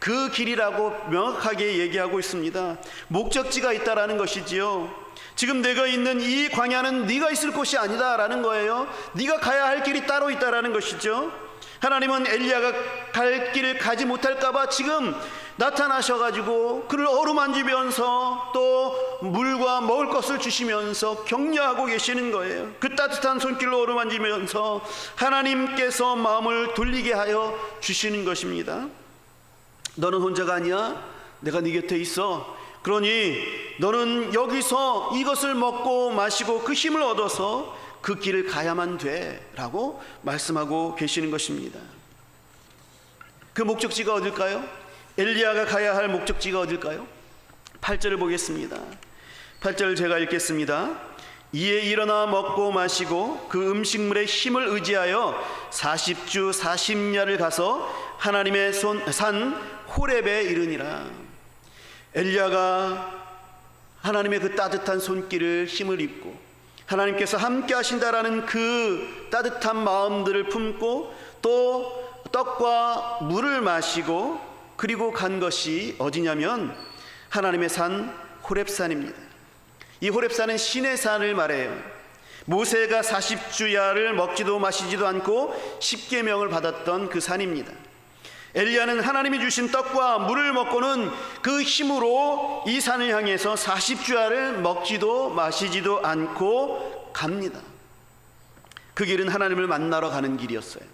그 길이라고 명확하게 얘기하고 있습니다. 목적지가 있다라는 것이지요. 지금 내가 있는 이 광야는 네가 있을 곳이 아니다라는 거예요. 네가 가야 할 길이 따로 있다라는 것이죠. 하나님은 엘리야가 갈 길을 가지 못할까 봐 지금 나타나셔가지고 그를 어루만지면서 또 물과 먹을 것을 주시면서 격려하고 계시는 거예요. 그 따뜻한 손길로 어루만지면서 하나님께서 마음을 돌리게 하여 주시는 것입니다. 너는 혼자가 아니야. 내가 네 곁에 있어. 그러니 너는 여기서 이것을 먹고 마시고 그 힘을 얻어서 그 길을 가야만 돼 라고 말씀하고 계시는 것입니다. 그 목적지가 어딜까요? 엘리야가 가야 할 목적지가 어딜까요? 8절을 보겠습니다. 8절 제가 읽겠습니다. 이에 일어나 먹고 마시고 그 음식물의 힘을 의지하여 40주 40야를 가서 하나님의 산 호렙에 이르니라. 엘리야가 하나님의 그 따뜻한 손길을 힘을 입고 하나님께서 함께 하신다라는 그 따뜻한 마음들을 품고 또 떡과 물을 마시고 그리고 간 것이 어디냐면 하나님의 산 호렙산입니다. 이 호렙산은 신의 산을 말해요. 모세가 40주야를 먹지도 마시지도 않고 십계명을 받았던 그 산입니다. 엘리야는 하나님이 주신 떡과 물을 먹고는 그 힘으로 이 산을 향해서 40주야를 먹지도 마시지도 않고 갑니다. 그 길은 하나님을 만나러 가는 길이었어요.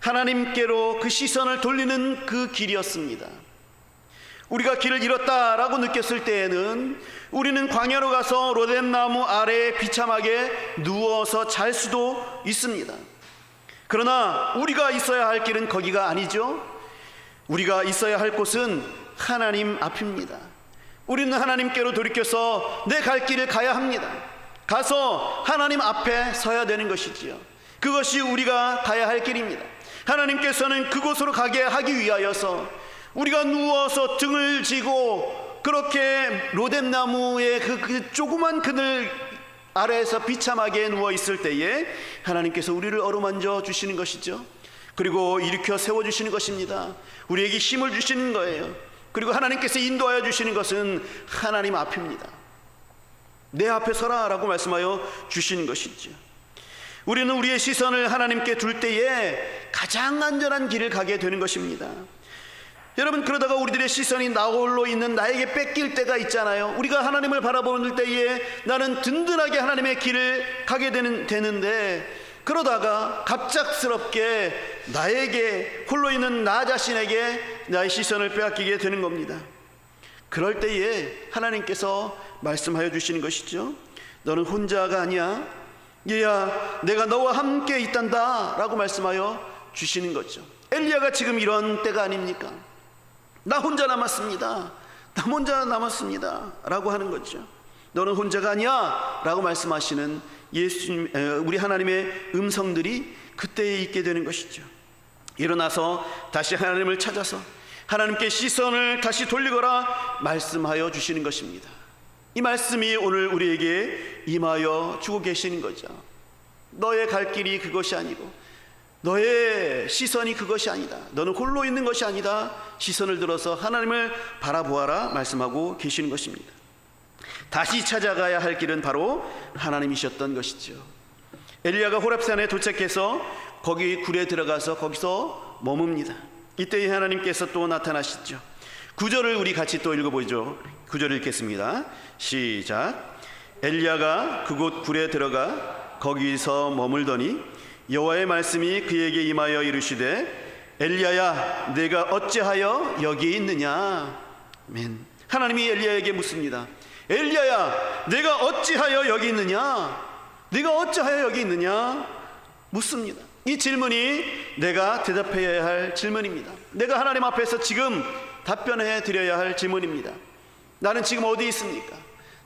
하나님께로 그 시선을 돌리는 그 길이었습니다. 우리가 길을 잃었다라고 느꼈을 때에는 우리는 광야로 가서 로뎀나무 아래에 비참하게 누워서 잘 수도 있습니다. 그러나 우리가 있어야 할 길은 거기가 아니죠. 우리가 있어야 할 곳은 하나님 앞입니다. 우리는 하나님께로 돌이켜서 내 갈 길을 가야 합니다. 가서 하나님 앞에 서야 되는 것이지요. 그것이 우리가 가야 할 길입니다. 하나님께서는 그곳으로 가게 하기 위하여서 우리가 누워서 등을 지고 그렇게 로뎀나무의 그 조그만 그늘 아래에서 비참하게 누워 있을 때에 하나님께서 우리를 어루만져 주시는 것이죠. 그리고 일으켜 세워주시는 것입니다. 우리에게 힘을 주시는 거예요. 그리고 하나님께서 인도하여 주시는 것은 하나님 앞입니다. 내 앞에 서라 라고 말씀하여 주시는 것이죠. 우리는 우리의 시선을 하나님께 둘 때에 가장 안전한 길을 가게 되는 것입니다. 여러분, 그러다가 우리들의 시선이 나 홀로 있는 나에게 뺏길 때가 있잖아요. 우리가 하나님을 바라보는 때에 나는 든든하게 하나님의 길을 가게 되는데 그러다가 갑작스럽게 나에게 홀로 있는 나 자신에게 나의 시선을 빼앗기게 되는 겁니다. 그럴 때에 하나님께서 말씀하여 주시는 것이죠. 너는 혼자가 아니야. 얘야, 내가 너와 함께 있단다 라고 말씀하여 주시는 거죠. 엘리야가 지금 이런 때가 아닙니까? 나 혼자 남았습니다. 나 혼자 남았습니다 라고 하는 거죠. 너는 혼자가 아니야 라고 말씀하시는 예수님, 우리 하나님의 음성들이 그때에 있게 되는 것이죠. 일어나서 다시 하나님을 찾아서 하나님께 시선을 다시 돌리거라 말씀하여 주시는 것입니다. 이 말씀이 오늘 우리에게 임하여 주고 계시는 거죠. 너의 갈 길이 그것이 아니고 너의 시선이 그것이 아니다. 너는 홀로 있는 것이 아니다. 시선을 들어서 하나님을 바라보아라 말씀하고 계시는 것입니다. 다시 찾아가야 할 길은 바로 하나님이셨던 것이죠. 엘리야가 호렙산에 도착해서 거기 굴에 들어가서 거기서 머뭅니다. 이때 하나님께서 또 나타나시죠. 9절을 우리 같이 또 읽어보죠. 9절을 읽겠습니다. 시작. 엘리야가 그곳 굴에 들어가 거기서 머물더니 여호와의 말씀이 그에게 임하여 이르시되 엘리야야, 내가 어찌하여 여기 있느냐. 아멘. 하나님이 엘리야에게 묻습니다. 엘리야야, 내가 어찌하여 여기 있느냐. 네가 어찌하여 여기 있느냐 묻습니다. 이 질문이 내가 대답해야 할 질문입니다. 내가 하나님 앞에서 지금 답변해 드려야 할 질문입니다. 나는 지금 어디 있습니까?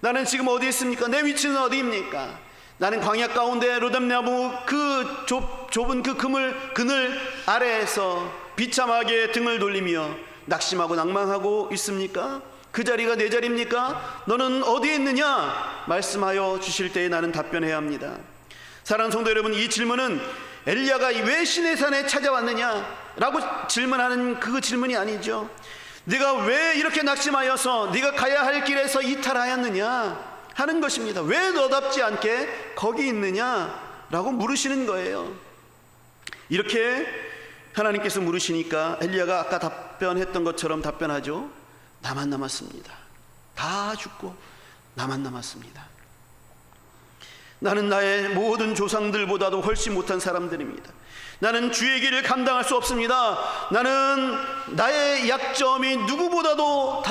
나는 지금 어디 있습니까? 내 위치는 어디입니까? 나는 광야 가운데 로뎀나무 그 좁은 그 그늘 아래에서 비참하게 등을 돌리며 낙심하고 낭망하고 있습니까? 그 자리가 내 자리입니까? 너는 어디에 있느냐? 말씀하여 주실 때에 나는 답변해야 합니다. 사랑하는 성도 여러분, 이 질문은 엘리야가 왜 시내산에 찾아왔느냐, 라고 질문하는 그 질문이 아니죠. 네가 왜 이렇게 낙심하여서 네가 가야 할 길에서 이탈하였느냐 하는 것입니다. 왜 너답지 않게 거기 있느냐 라고 물으시는 거예요. 이렇게 하나님께서 물으시니까 엘리야가 아까 답변했던 것처럼 답변하죠. 나만 남았습니다. 다 죽고 나만 남았습니다. 나는 나의 모든 조상들보다도 훨씬 못한 사람들입니다. 나는 주의 길을 감당할 수 없습니다. 나는 나의 약점이 누구보다도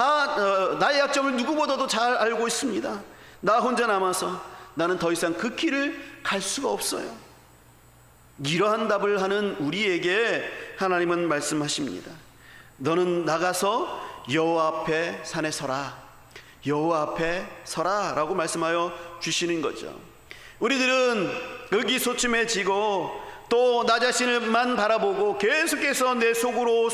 나의 약점을 누구보다도 잘 알고 있습니다. 나 혼자 남아서 나는 더 이상 그 길을 갈 수가 없어요. 이러한 답을 하는 우리에게 하나님은 말씀하십니다. 너는 나가서 여호와 앞에 산에 서라. 여호와 앞에 서라 라고 말씀하여 주시는 거죠. 우리들은 의기소침해지고 또 나 자신을만 바라보고 계속해서 내 속으로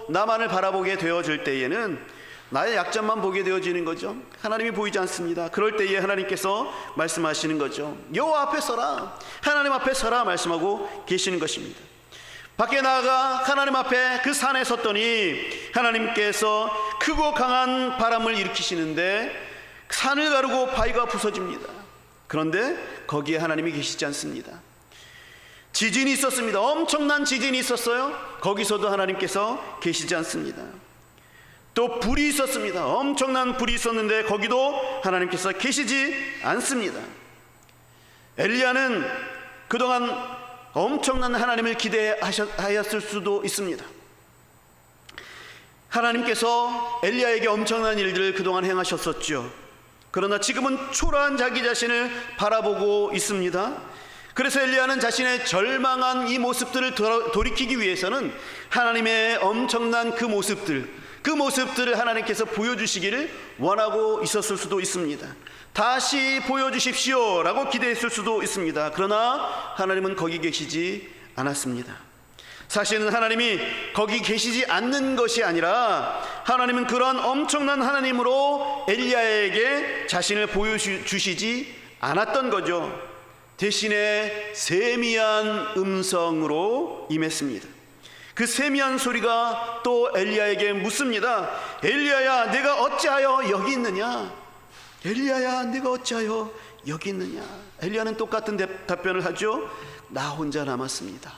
나만을 바라보게 되어질 때에는 나의 약점만 보게 되어지는 거죠. 하나님이 보이지 않습니다. 그럴 때에 하나님께서 말씀하시는 거죠. 여호와 앞에 서라. 하나님 앞에 서라 말씀하고 계시는 것입니다. 밖에 나가 하나님 앞에 그 산에 섰더니 하나님께서 크고 강한 바람을 일으키시는데 산을 가르고 바위가 부서집니다. 그런데 거기에 하나님이 계시지 않습니다. 지진이 있었습니다. 엄청난 지진이 있었어요. 거기서도 하나님께서 계시지 않습니다. 또 불이 있었습니다. 엄청난 불이 있었는데 거기도 하나님께서 계시지 않습니다. 엘리야는 그동안 엄청난 하나님을 기대하였을 수도 있습니다. 하나님께서 엘리야에게 엄청난 일들을 그동안 행하셨었죠. 그러나 지금은 초라한 자기 자신을 바라보고 있습니다. 그래서 엘리야는 자신의 절망한 이 모습들을 돌이키기 위해서는 하나님의 엄청난 그 모습들을 하나님께서 보여주시기를 원하고 있었을 수도 있습니다. 다시 보여주십시오 라고 기대했을 수도 있습니다. 그러나 하나님은 거기 계시지 않았습니다. 사실은 하나님이 거기 계시지 않는 것이 아니라 하나님은 그러한 엄청난 하나님으로 엘리야에게 자신을 보여주시지 않았던 거죠. 대신에 세미한 음성으로 임했습니다. 그 세미한 소리가 또 엘리야에게 묻습니다. 엘리야야, 내가 어찌하여 여기 있느냐? 엘리야야, 내가 어찌하여 여기 있느냐? 엘리야는 똑같은 답변을 하죠. 나 혼자 남았습니다.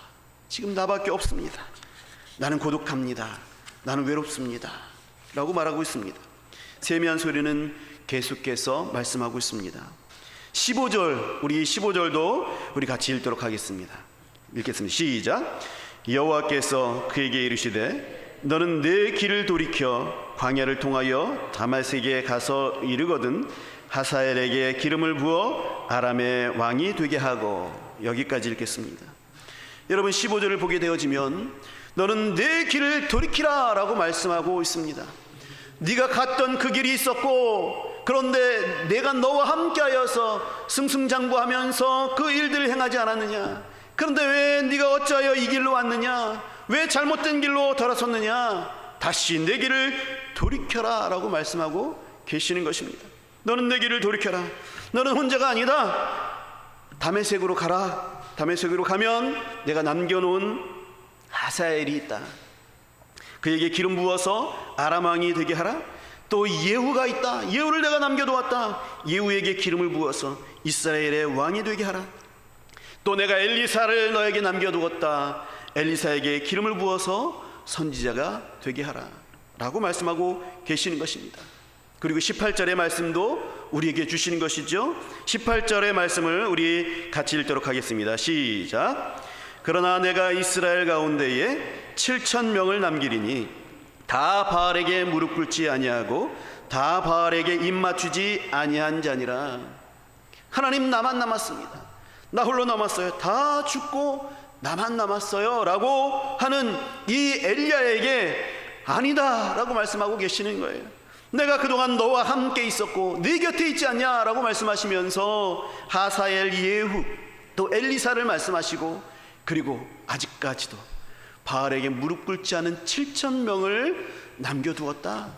지금 나밖에 없습니다. 나는 고독합니다. 나는 외롭습니다. 라고 말하고 있습니다. 세미한 소리는 계속해서 말씀하고 있습니다. 15절, 우리 15절도 우리 같이 읽도록 하겠습니다. 읽겠습니다. 시작. 여호와께서 그에게 이르시되 너는 내 길을 돌이켜 광야를 통하여 다마섹에 가서 이르거든 하사엘에게 기름을 부어 아람의 왕이 되게 하고. 여기까지 읽겠습니다. 여러분, 15절을 보게 되어지면 너는 내 길을 돌이키라 라고 말씀하고 있습니다. 네가 갔던 그 길이 있었고, 그런데 내가 너와 함께하여서 승승장구하면서 그 일들을 행하지 않았느냐? 그런데 왜 네가 어찌하여 이 길로 왔느냐? 왜 잘못된 길로 돌아섰느냐? 다시 내 길을 돌이켜라 라고 말씀하고 계시는 것입니다. 너는 내 길을 돌이켜라. 너는 혼자가 아니다. 다메섹으로 가라. 다메섹으로 가면 내가 남겨놓은 하사엘이 있다. 그에게 기름 부어서 아람 왕이 되게 하라. 또 예후가 있다. 예후를 내가 남겨두었다. 예후에게 기름을 부어서 이스라엘의 왕이 되게 하라. 또 내가 엘리사를 너에게 남겨두었다. 엘리사에게 기름을 부어서 선지자가 되게 하라 라고 말씀하고 계시는 것입니다. 그리고 18절의 말씀도 우리에게 주시는 것이죠. 18절의 말씀을 우리 같이 읽도록 하겠습니다. 시작. 그러나 내가 이스라엘 가운데에 7,000명을 남기리니 다 바알에게 무릎 꿇지 아니하고 다 바알에게 입 맞추지 아니한 자니라. 하나님, 나만 남았습니다. 나 홀로 남았어요. 다 죽고 나만 남았어요 라고 하는 이 엘리야에게 아니다 라고 말씀하고 계시는 거예요. 내가 그동안 너와 함께 있었고 네 곁에 있지 않냐 라고 말씀하시면서 하사엘, 예후, 또 엘리사를 말씀하시고, 그리고 아직까지도 바알에게 무릎 꿇지 않은 7,000명을 남겨두었다.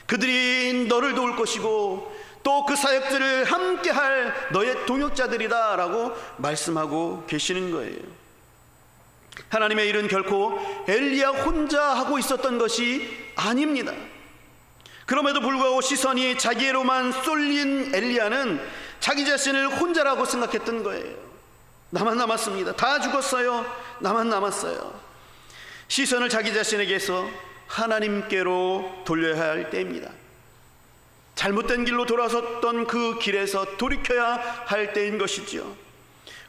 그들이 너를 도울 것이고 또 그 사역들을 함께할 너의 동역자들이다 라고 말씀하고 계시는 거예요. 하나님의 일은 결코 엘리야 혼자 하고 있었던 것이 아닙니다. 그럼에도 불구하고 시선이 자기로만 쏠린 엘리야는 자기 자신을 혼자라고 생각했던 거예요. 나만 남았습니다. 다 죽었어요. 나만 남았어요. 시선을 자기 자신에게서 하나님께로 돌려야 할 때입니다. 잘못된 길로 돌아섰던 그 길에서 돌이켜야 할 때인 것이죠.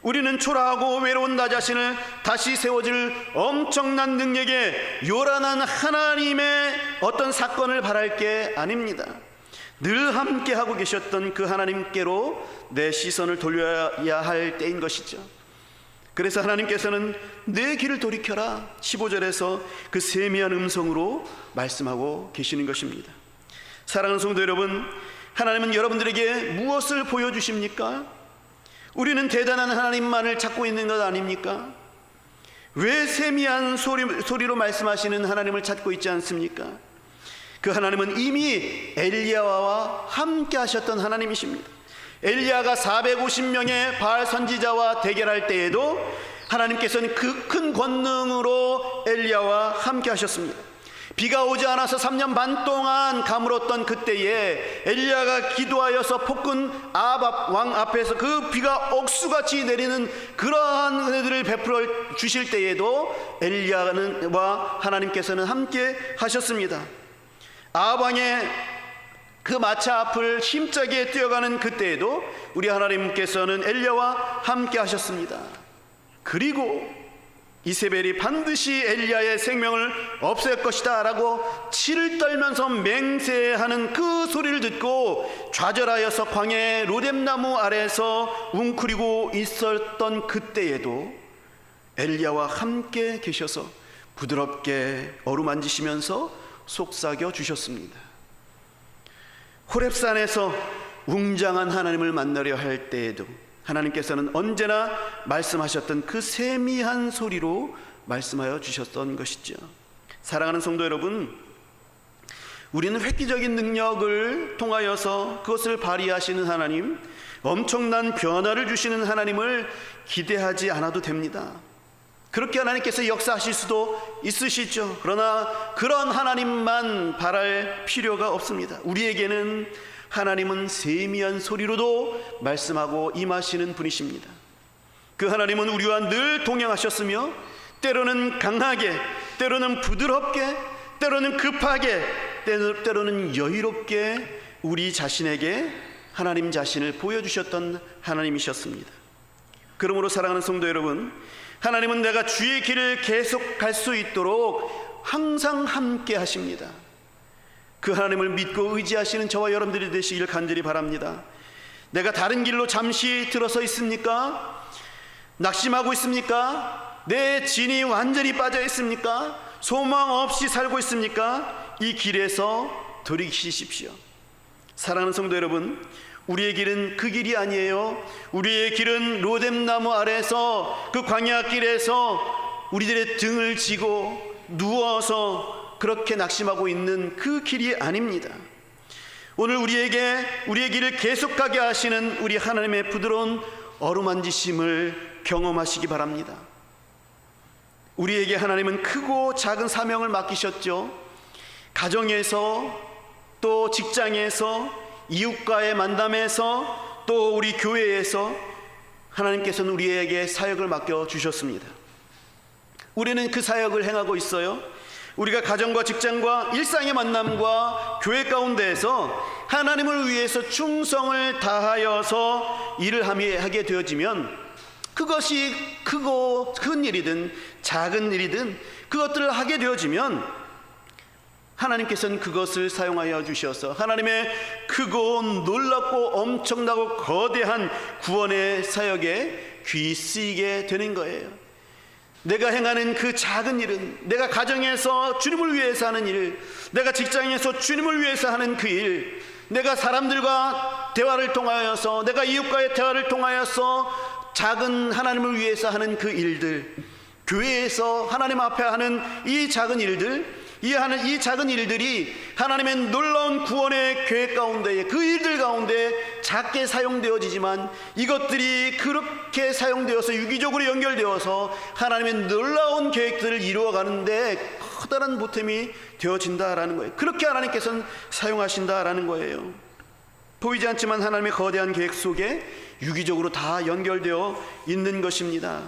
우리는 초라하고 외로운 나 자신을 다시 세워줄 엄청난 능력의 요란한 하나님의 어떤 사건을 바랄 게 아닙니다. 늘 함께 하고 계셨던 그 하나님께로 내 시선을 돌려야 할 때인 것이죠. 그래서 하나님께서는 내 길을 돌이켜라 15절에서 그 세미한 음성으로 말씀하고 계시는 것입니다. 사랑하는 성도 여러분, 하나님은 여러분들에게 무엇을 보여주십니까? 우리는 대단한 하나님만을 찾고 있는 것 아닙니까? 왜 세미한 소리로 말씀하시는 하나님을 찾고 있지 않습니까? 그 하나님은 이미 엘리야와 함께 하셨던 하나님이십니다. 엘리야가 450명의 바알 선지자와 대결할 때에도 하나님께서는 그 큰 권능으로 엘리야와 함께 하셨습니다. 비가 오지 않아서 3년 반 동안 가물었던 그때에 엘리야가 기도하여서 폭군 아합 왕 앞에서 그 비가 억수같이 내리는 그러한 은혜들을 베풀어 주실 때에도 엘리야와 하나님께서는 함께 하셨습니다. 아합 왕의 그 마차 앞을 힘차게 뛰어가는 그때에도 우리 하나님께서는 엘리야와 함께 하셨습니다. 그리고 이세벨이 반드시 엘리야의 생명을 없앨 것이다 라고 치를 떨면서 맹세하는 그 소리를 듣고 좌절하여서 광야의 로뎀나무 아래에서 웅크리고 있었던 그때에도 엘리야와 함께 계셔서 부드럽게 어루만지시면서 속삭여 주셨습니다. 호렙산에서 웅장한 하나님을 만나려 할 때에도 하나님께서는 언제나 말씀하셨던 그 세미한 소리로 말씀하여 주셨던 것이죠. 사랑하는 성도 여러분, 우리는 획기적인 능력을 통하여서 그것을 발휘하시는 하나님, 엄청난 변화를 주시는 하나님을 기대하지 않아도 됩니다. 그렇게 하나님께서 역사하실 수도 있으시죠. 그러나 그런 하나님만 바랄 필요가 없습니다. 우리에게는 하나님은 세미한 소리로도 말씀하고 임하시는 분이십니다. 그 하나님은 우리와 늘 동행하셨으며 때로는 강하게, 때로는 부드럽게, 때로는 급하게, 때로는 여유롭게 우리 자신에게 하나님 자신을 보여주셨던 하나님이셨습니다. 그러므로 사랑하는 성도 여러분, 하나님은 내가 주의 길을 계속 갈 수 있도록 항상 함께 하십니다. 그 하나님을 믿고 의지하시는 저와 여러분들이 되시길 간절히 바랍니다. 내가 다른 길로 잠시 들어서 있습니까? 낙심하고 있습니까? 내 진이 완전히 빠져 있습니까? 소망 없이 살고 있습니까? 이 길에서 돌이키십시오. 사랑하는 성도 여러분, 우리의 길은 그 길이 아니에요. 우리의 길은 로뎀나무 아래에서 그 광야길에서 우리들의 등을 지고 누워서 그렇게 낙심하고 있는 그 길이 아닙니다. 오늘 우리의 길을 계속 가게 하시는 우리 하나님의 부드러운 어루만지심을 경험하시기 바랍니다. 우리에게 하나님은 크고 작은 사명을 맡기셨죠. 가정에서, 또 직장에서, 이웃과의 만남에서, 또 우리 교회에서 하나님께서는 우리에게 사역을 맡겨주셨습니다. 우리는 그 사역을 행하고 있어요. 우리가 가정과 직장과 일상의 만남과 교회 가운데에서 하나님을 위해서 충성을 다하여서 일을 하게 되어지면 그것이 크고 큰 일이든 작은 일이든 그것들을 하게 되어지면 하나님께서는 그것을 사용하여 주셔서 하나님의 크고 놀랍고 엄청나고 거대한 구원의 사역에 귀 쓰이게 되는 거예요. 내가 행하는 그 작은 일은, 내가 가정에서 주님을 위해서 하는 일, 내가 직장에서 주님을 위해서 하는 그 일, 내가 사람들과 대화를 통하여서, 내가 이웃과의 대화를 통하여서 작은 하나님을 위해서 하는 그 일들, 교회에서 하나님 앞에 하는 이 작은 일들, 이 작은 일들이 하나님의 놀라운 구원의 계획 가운데에, 그 일들 가운데 작게 사용되어지지만 이것들이 그렇게 사용되어서 유기적으로 연결되어서 하나님의 놀라운 계획들을 이루어가는데 커다란 보탬이 되어진다라는 거예요. 그렇게 하나님께서는 사용하신다라는 거예요. 보이지 않지만 하나님의 거대한 계획 속에 유기적으로 다 연결되어 있는 것입니다.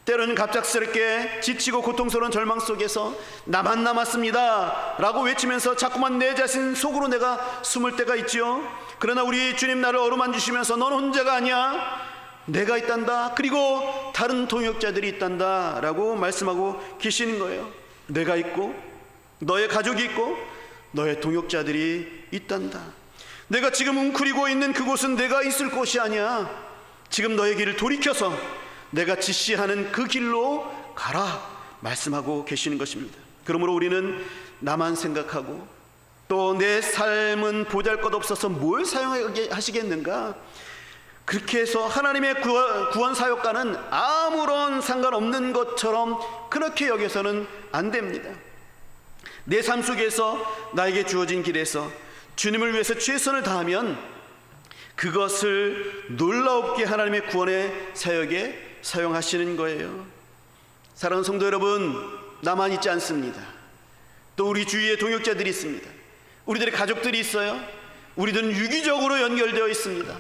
때로는 갑작스럽게 지치고 고통스러운 절망 속에서 나만 남았습니다 라고 외치면서 자꾸만 내 자신 속으로 내가 숨을 때가 있지요. 그러나 우리 주님 나를 어루만지시면서 넌 혼자가 아니야, 내가 있단다, 그리고 다른 동역자들이 있단다 라고 말씀하고 계시는 거예요. 내가 있고 너의 가족이 있고 너의 동역자들이 있단다. 내가 지금 웅크리고 있는 그곳은 내가 있을 곳이 아니야. 지금 너의 길을 돌이켜서 내가 지시하는 그 길로 가라 말씀하고 계시는 것입니다. 그러므로 우리는 나만 생각하고 또 내 삶은 보잘것없어서 뭘 사용하게 하시겠는가, 그렇게 해서 하나님의 구원 사역과는 아무런 상관없는 것처럼 그렇게 여겨서는 안 됩니다. 내 삶 속에서 나에게 주어진 길에서 주님을 위해서 최선을 다하면 그것을 놀라웁게 하나님의 구원의 사역에 사용하시는 거예요. 사랑하는 성도 여러분, 나만 있지 않습니다. 또 우리 주위에 동역자들이 있습니다. 우리들의 가족들이 있어요. 우리들은 유기적으로 연결되어 있습니다.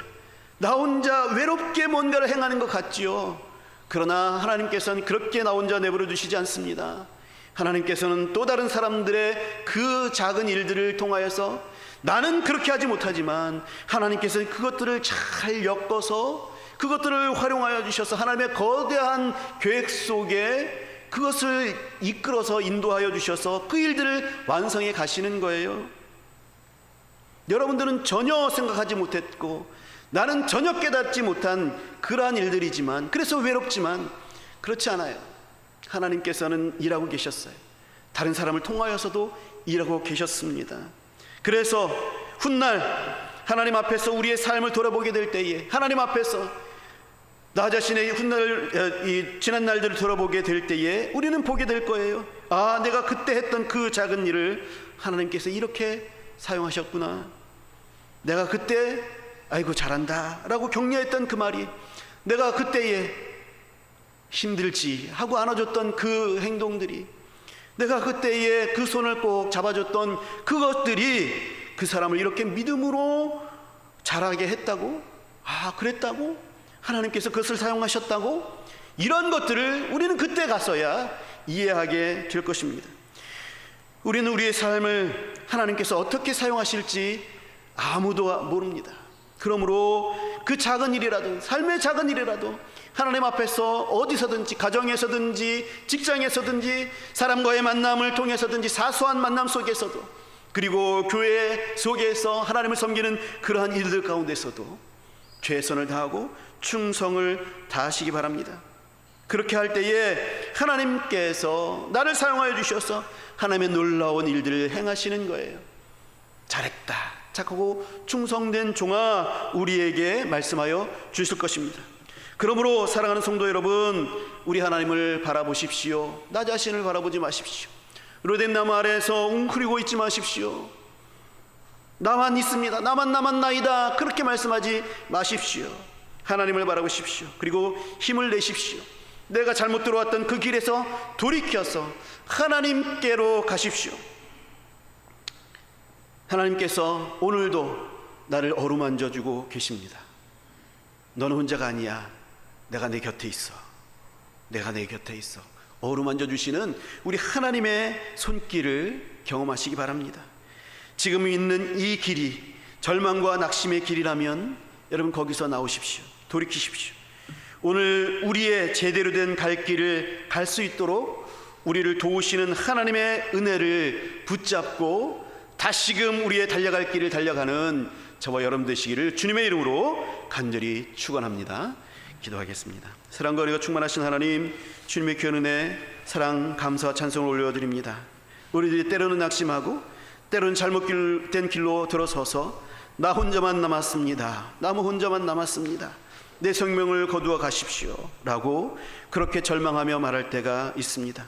나 혼자 외롭게 뭔가를 행하는 것 같지요. 그러나 하나님께서는 그렇게 나 혼자 내버려 두시지 않습니다. 하나님께서는 또 다른 사람들의 그 작은 일들을 통하여서 나는 그렇게 하지 못하지만 하나님께서는 그것들을 잘 엮어서 그것들을 활용하여 주셔서 하나님의 거대한 계획 속에 그것을 이끌어서 인도하여 주셔서 그 일들을 완성해 가시는 거예요. 여러분들은 전혀 생각하지 못했고 나는 전혀 깨닫지 못한 그러한 일들이지만, 그래서 외롭지만 그렇지 않아요. 하나님께서는 일하고 계셨어요. 다른 사람을 통하여서도 일하고 계셨습니다. 그래서 훗날 하나님 앞에서 우리의 삶을 돌아보게 될 때에, 하나님 앞에서 나 자신의 훗날 지난 날들을 돌아보게 될 때에 우리는 보게 될 거예요. 아, 내가 그때 했던 그 작은 일을 하나님께서 이렇게 사용하셨구나. 내가 그때 아이고 잘한다 라고 격려했던 그 말이, 내가 그때에 힘들지 하고 안아줬던 그 행동들이, 내가 그때에 그 손을 꼭 잡아줬던 그것들이 그 사람을 이렇게 믿음으로 자라게 했다고, 아 그랬다고, 하나님께서 그것을 사용하셨다고, 이런 것들을 우리는 그때 가서야 이해하게 될 것입니다. 우리는 우리의 삶을 하나님께서 어떻게 사용하실지 아무도 모릅니다. 그러므로 그 작은 일이라도, 삶의 작은 일이라도 하나님 앞에서 어디서든지, 가정에서든지 직장에서든지 사람과의 만남을 통해서든지 사소한 만남 속에서도, 그리고 교회 속에서 하나님을 섬기는 그러한 일들 가운데서도 최선을 다하고 충성을 다하시기 바랍니다. 그렇게 할 때에 하나님께서 나를 사용하여 주셔서 하나님의 놀라운 일들을 행하시는 거예요. 잘했다, 착하고 충성된 종아, 우리에게 말씀하여 주실 것입니다. 그러므로 사랑하는 성도 여러분, 우리 하나님을 바라보십시오. 나 자신을 바라보지 마십시오. 로뎀 나무 아래에서 웅크리고 있지 마십시오. 나만 있습니다, 나만 남았나이다, 그렇게 말씀하지 마십시오. 하나님을 바라보십시오. 그리고 힘을 내십시오. 내가 잘못 들어왔던 그 길에서 돌이켜서 하나님께로 가십시오. 하나님께서 오늘도 나를 어루만져주고 계십니다. 너는 혼자가 아니야, 내가 내 곁에 있어, 내가 내 곁에 있어. 어루만져 주시는 우리 하나님의 손길을 경험하시기 바랍니다. 지금 있는 이 길이 절망과 낙심의 길이라면 여러분 거기서 나오십시오. 돌이키십시오. 오늘 우리의 제대로 된 갈 길을 갈 수 있도록 우리를 도우시는 하나님의 은혜를 붙잡고 다시금 우리의 달려갈 길을 달려가는 저와 여러분 되시기를 주님의 이름으로 간절히 축원합니다. 기도하겠습니다. 사랑과 은혜가 충만하신 하나님, 주님의 귀한 은혜, 사랑, 감사와 찬송을 올려드립니다. 우리들이 때로는 낙심하고 때로는 잘못된 길로 들어서서 나 혼자만 남았습니다, 나무 혼자만 남았습니다, 내 생명을 거두어 가십시오 라고 그렇게 절망하며 말할 때가 있습니다.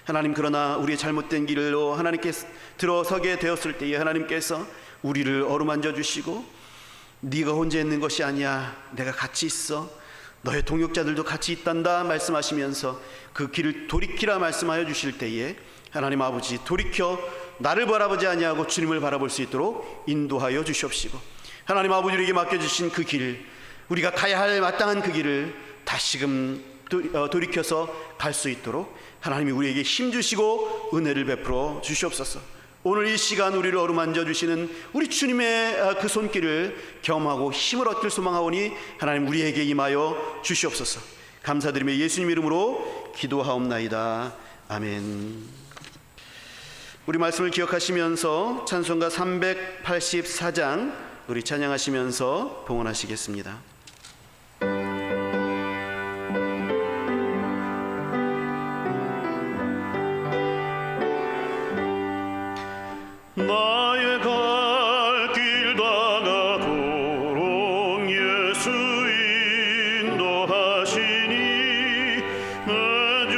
하나님, 그러나 우리의 잘못된 길로 하나님께 들어서게 되었을 때에 하나님께서 우리를 어루만져 주시고 네가 혼자 있는 것이 아니야. 내가 같이 있어. 너의 동역자들도 같이 있단다 말씀하시면서 그 길을 돌이키라 말씀하여 주실 때에 하나님 아버지 돌이켜 나를 바라보지 아니하고 주님을 바라볼 수 있도록 인도하여 주시옵시고, 하나님 아버지 우리에게 맡겨주신 그 길, 우리가 가야 할 마땅한 그 길을 다시금 돌이켜서 갈 수 있도록 하나님이 우리에게 힘주시고 은혜를 베풀어 주시옵소서. 오늘 이 시간 우리를 어루만져 주시는 우리 주님의 그 손길을 경험하고 힘을 얻길 소망하오니 하나님 우리에게 임하여 주시옵소서. 감사드리며 예수님 이름으로 기도하옵나이다. 아멘. 우리 말씀을 기억하시면서 찬송가 384장 우리 찬양하시면서 봉헌하시겠습니다. 나의 갈 길 다가도록 예수 인도하시니 내 주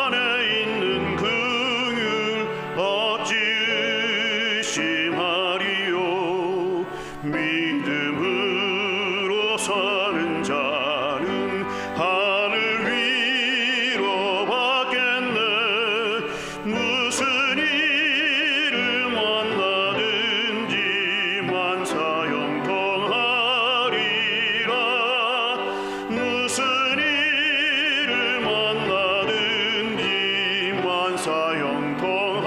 안에 있는 긍휼 어찌 의심하리요. 믿음으로 사는 자는 하늘 위로 받겠네. 무슨 일을 만나든지 만사 형통하리라. 무슨 일을 만나든지 만사 형통하리라.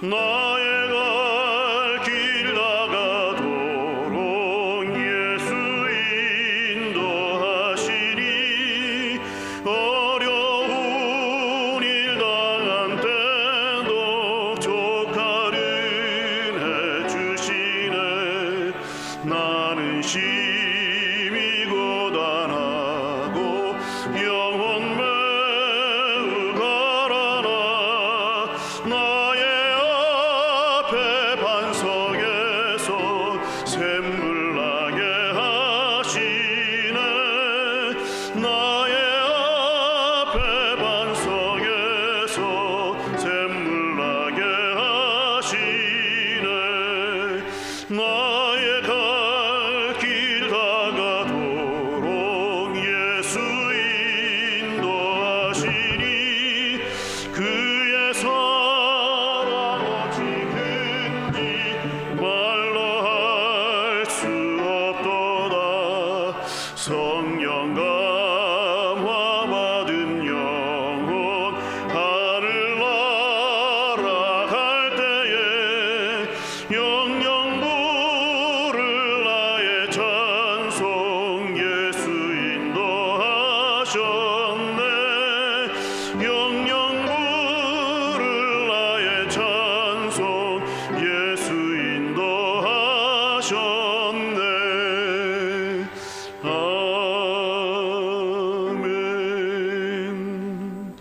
나의 갈 길 다가도록 예수 인도하시니 어려운 일 당한 때도 조카를 해주시네. 나는 심히 고단하고 영혼 매우 가라나. 나의 앞에 반석에서 샘물 나게 하시네. 나의 앞에 반석에서 샘물 나게 하시네. 나의 갈 길 다가도록 예수 인도하시니 그의 사랑 어찌 큰지 말로 할 수 없도다. 성령 감화 받은 영혼 하늘 날아갈 때에 영영 부를 나의 찬송 예수 인도하셨네. 영영 부를 나의 찬송 예수 인도하셨네. 아멘.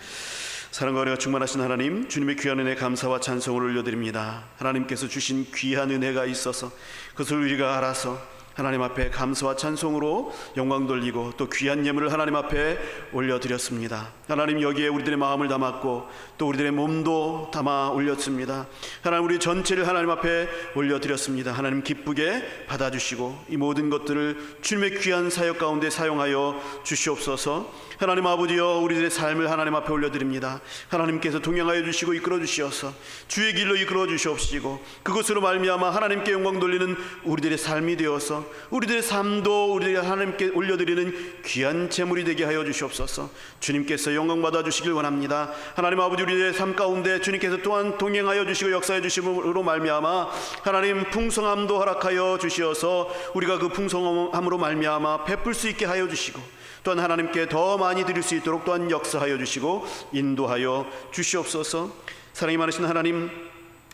사랑과 은혜가 충만하신 하나님, 주님의 귀한 은혜 감사와 찬송을 올려드립니다. 하나님께서 주신 귀한 은혜가 있어서 그것을 우리가 알아서 하나님 앞에 감사와 찬송으로 영광 돌리고 또 귀한 예물을 하나님 앞에 올려드렸습니다. 하나님 여기에 우리들의 마음을 담았고 또 우리들의 몸도 담아 올렸습니다. 하나님 우리 전체를 하나님 앞에 올려드렸습니다. 하나님 기쁘게 받아주시고 이 모든 것들을 주님의 귀한 사역 가운데 사용하여 주시옵소서. 하나님 아버지여 우리들의 삶을 하나님 앞에 올려드립니다. 하나님께서 동행하여 주시고 이끌어 주시어서 주의 길로 이끌어 주시옵시고 그것으로 말미암아 하나님께 영광 돌리는 우리들의 삶이 되어서 우리들의 삶도 우리들이 하나님께 올려드리는 귀한 제물이 되게 하여 주시옵소서. 주님께서 영광 받아 주시길 원합니다. 하나님 아버지 우리의 삶 가운데 주님께서 또한 동행하여 주시고 역사해 주심으로 말미암아 하나님 풍성함도 허락하여 주시어서 우리가 그 풍성함으로 말미암아 베풀 수 있게 하여 주시고 또한 하나님께 더 많이 드릴 수 있도록 또한 역사하여 주시고 인도하여 주시옵소서. 사랑이 많으신 하나님,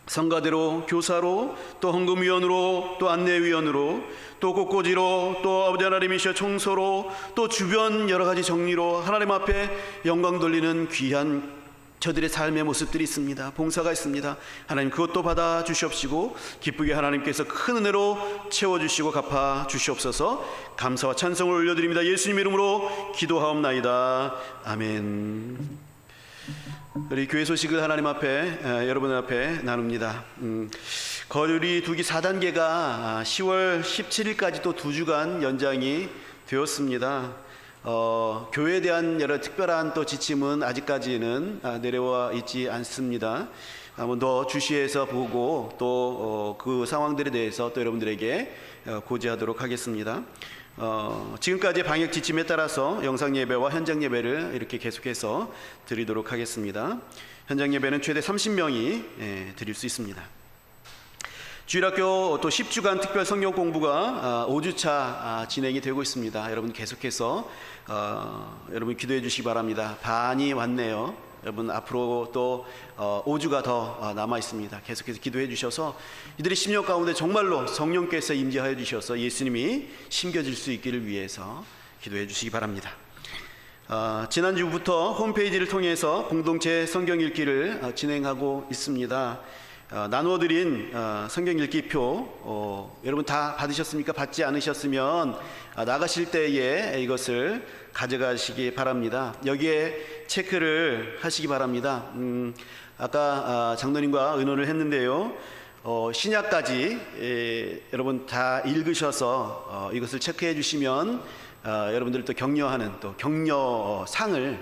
성가대로, 교사로, 또 헌금위원으로, 또 안내위원으로, 또 꽃꽂이로, 또 아버지 하나님이시여 청소로, 또 주변 여러 가지 정리로 하나님 앞에 영광 돌리는 귀한 저들의 삶의 모습들이 있습니다. 봉사가 있습니다. 하나님 그것도 받아 주시옵시고 기쁘게 하나님께서 큰 은혜로 채워주시고 갚아 주시옵소서. 감사와 찬송을 올려드립니다. 예수님 이름으로 기도하옵나이다. 아멘. 우리 교회 소식을 하나님 앞에 여러분 앞에 나눕니다. 거리 두기 4단계가 10월 17일까지 또 2주간 연장이 되었습니다. 교회에 대한 여러 특별한 또 지침은 아직까지는 내려와 있지 않습니다. 한번 더 주시해서 보고 또 그 상황들에 대해서 또 여러분들에게 고지하도록 하겠습니다. 지금까지 방역 지침에 따라서 영상 예배와 현장 예배를 이렇게 계속해서 드리도록 하겠습니다. 현장 예배는 최대 30명이 드릴 수 있습니다. 주일학교 또 10주간 특별 성경 공부가 5주차 진행이 되고 있습니다. 여러분 계속해서 여러분 기도해 주시기 바랍니다. 반이 왔네요. 여러분 앞으로 또 5주가 더 남아 있습니다. 계속해서 기도해 주셔서 이들의 심령 가운데 정말로 성령께서 임재하여 주셔서 예수님이 심겨질 수 있기를 위해서 기도해 주시기 바랍니다. 지난주부터 홈페이지를 통해서 공동체 성경 읽기를 진행하고 있습니다. 나누어드린 성경 읽기표 여러분 다 받으셨습니까? 받지 않으셨으면 나가실 때에 이것을 가져가시기 바랍니다. 여기에 체크를 하시기 바랍니다. 아까 장로님과 의논을 했는데요, 신약까지 여러분 다 읽으셔서 이것을 체크해 주시면 여러분들 또 격려하는 또 격려상을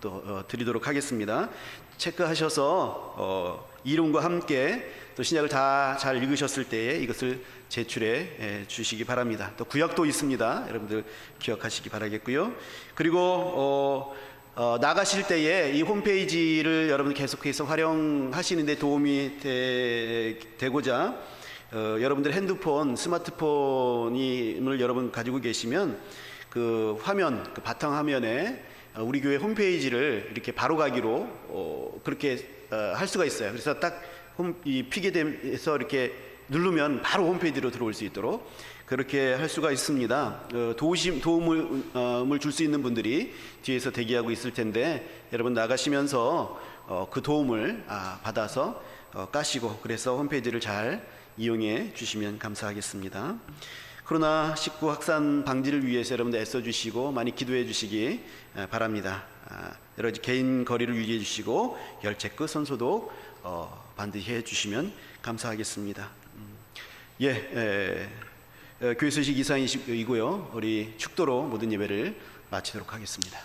또 드리도록 하겠습니다. 체크하셔서 이름과 함께 또 신약을 다 잘 읽으셨을 때에 이것을 제출해 주시기 바랍니다. 또 구약도 있습니다. 여러분들 기억하시기 바라겠고요. 그리고 나가실 때에 이 홈페이지를 여러분 계속해서 활용하시는데 도움이 되고자 여러분들 핸드폰, 스마트폰을 여러분 가지고 계시면 그 화면, 그 바탕 화면에 우리 교회 홈페이지를 이렇게 바로 가기로 그렇게 할 수가 있어요. 그래서 딱 이 피게 돼서 이렇게 누르면 바로 홈페이지로 들어올 수 있도록 그렇게 할 수가 있습니다. 도움을 줄 수 있는 분들이 뒤에서 대기하고 있을 텐데 여러분 나가시면서 그 도움을 받아서 까시고 그래서 홈페이지를 잘 이용해 주시면 감사하겠습니다. 코로나19 확산 방지를 위해서 여러분들 애써주시고 많이 기도해 주시기 바랍니다. 여러 가지 개인 거리를 유지해 주시고 열체크, 손소독 반드시 해 주시면 감사하겠습니다. 교회 소식 이상이고요. 우리 축도로 모든 예배를 마치도록 하겠습니다.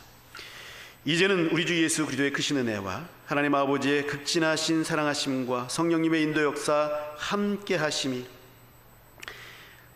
이제는 우리 주 예수 그리스도의 크신 은혜와 하나님 아버지의 극진하신 사랑하심과 성령님의 인도 역사 함께 하심이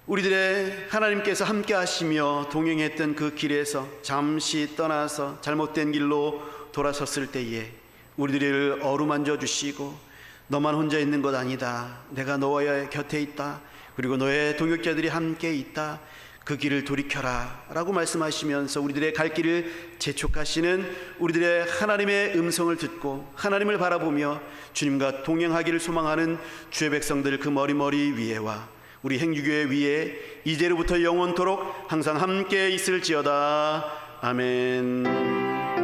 우리들의 하나님께서 함께 하시며 동행했던 그 길에서 잠시 떠나서 잘못된 길로 돌아섰을 때에 우리들을 어루만져 주시고 너만 혼자 있는 것 아니다. 내가 너와 곁에 있다. 그리고 너의 동역자들이 함께 있다. 그 길을 돌이켜라 라고 말씀하시면서 우리들의 갈 길을 재촉하시는 우리들의 하나님의 음성을 듣고 하나님을 바라보며 주님과 동행하기를 소망하는 주의 백성들 그 머리 위에와 우리 행주교회 위에 이제로부터 영원토록 항상 함께 있을지어다. 아멘.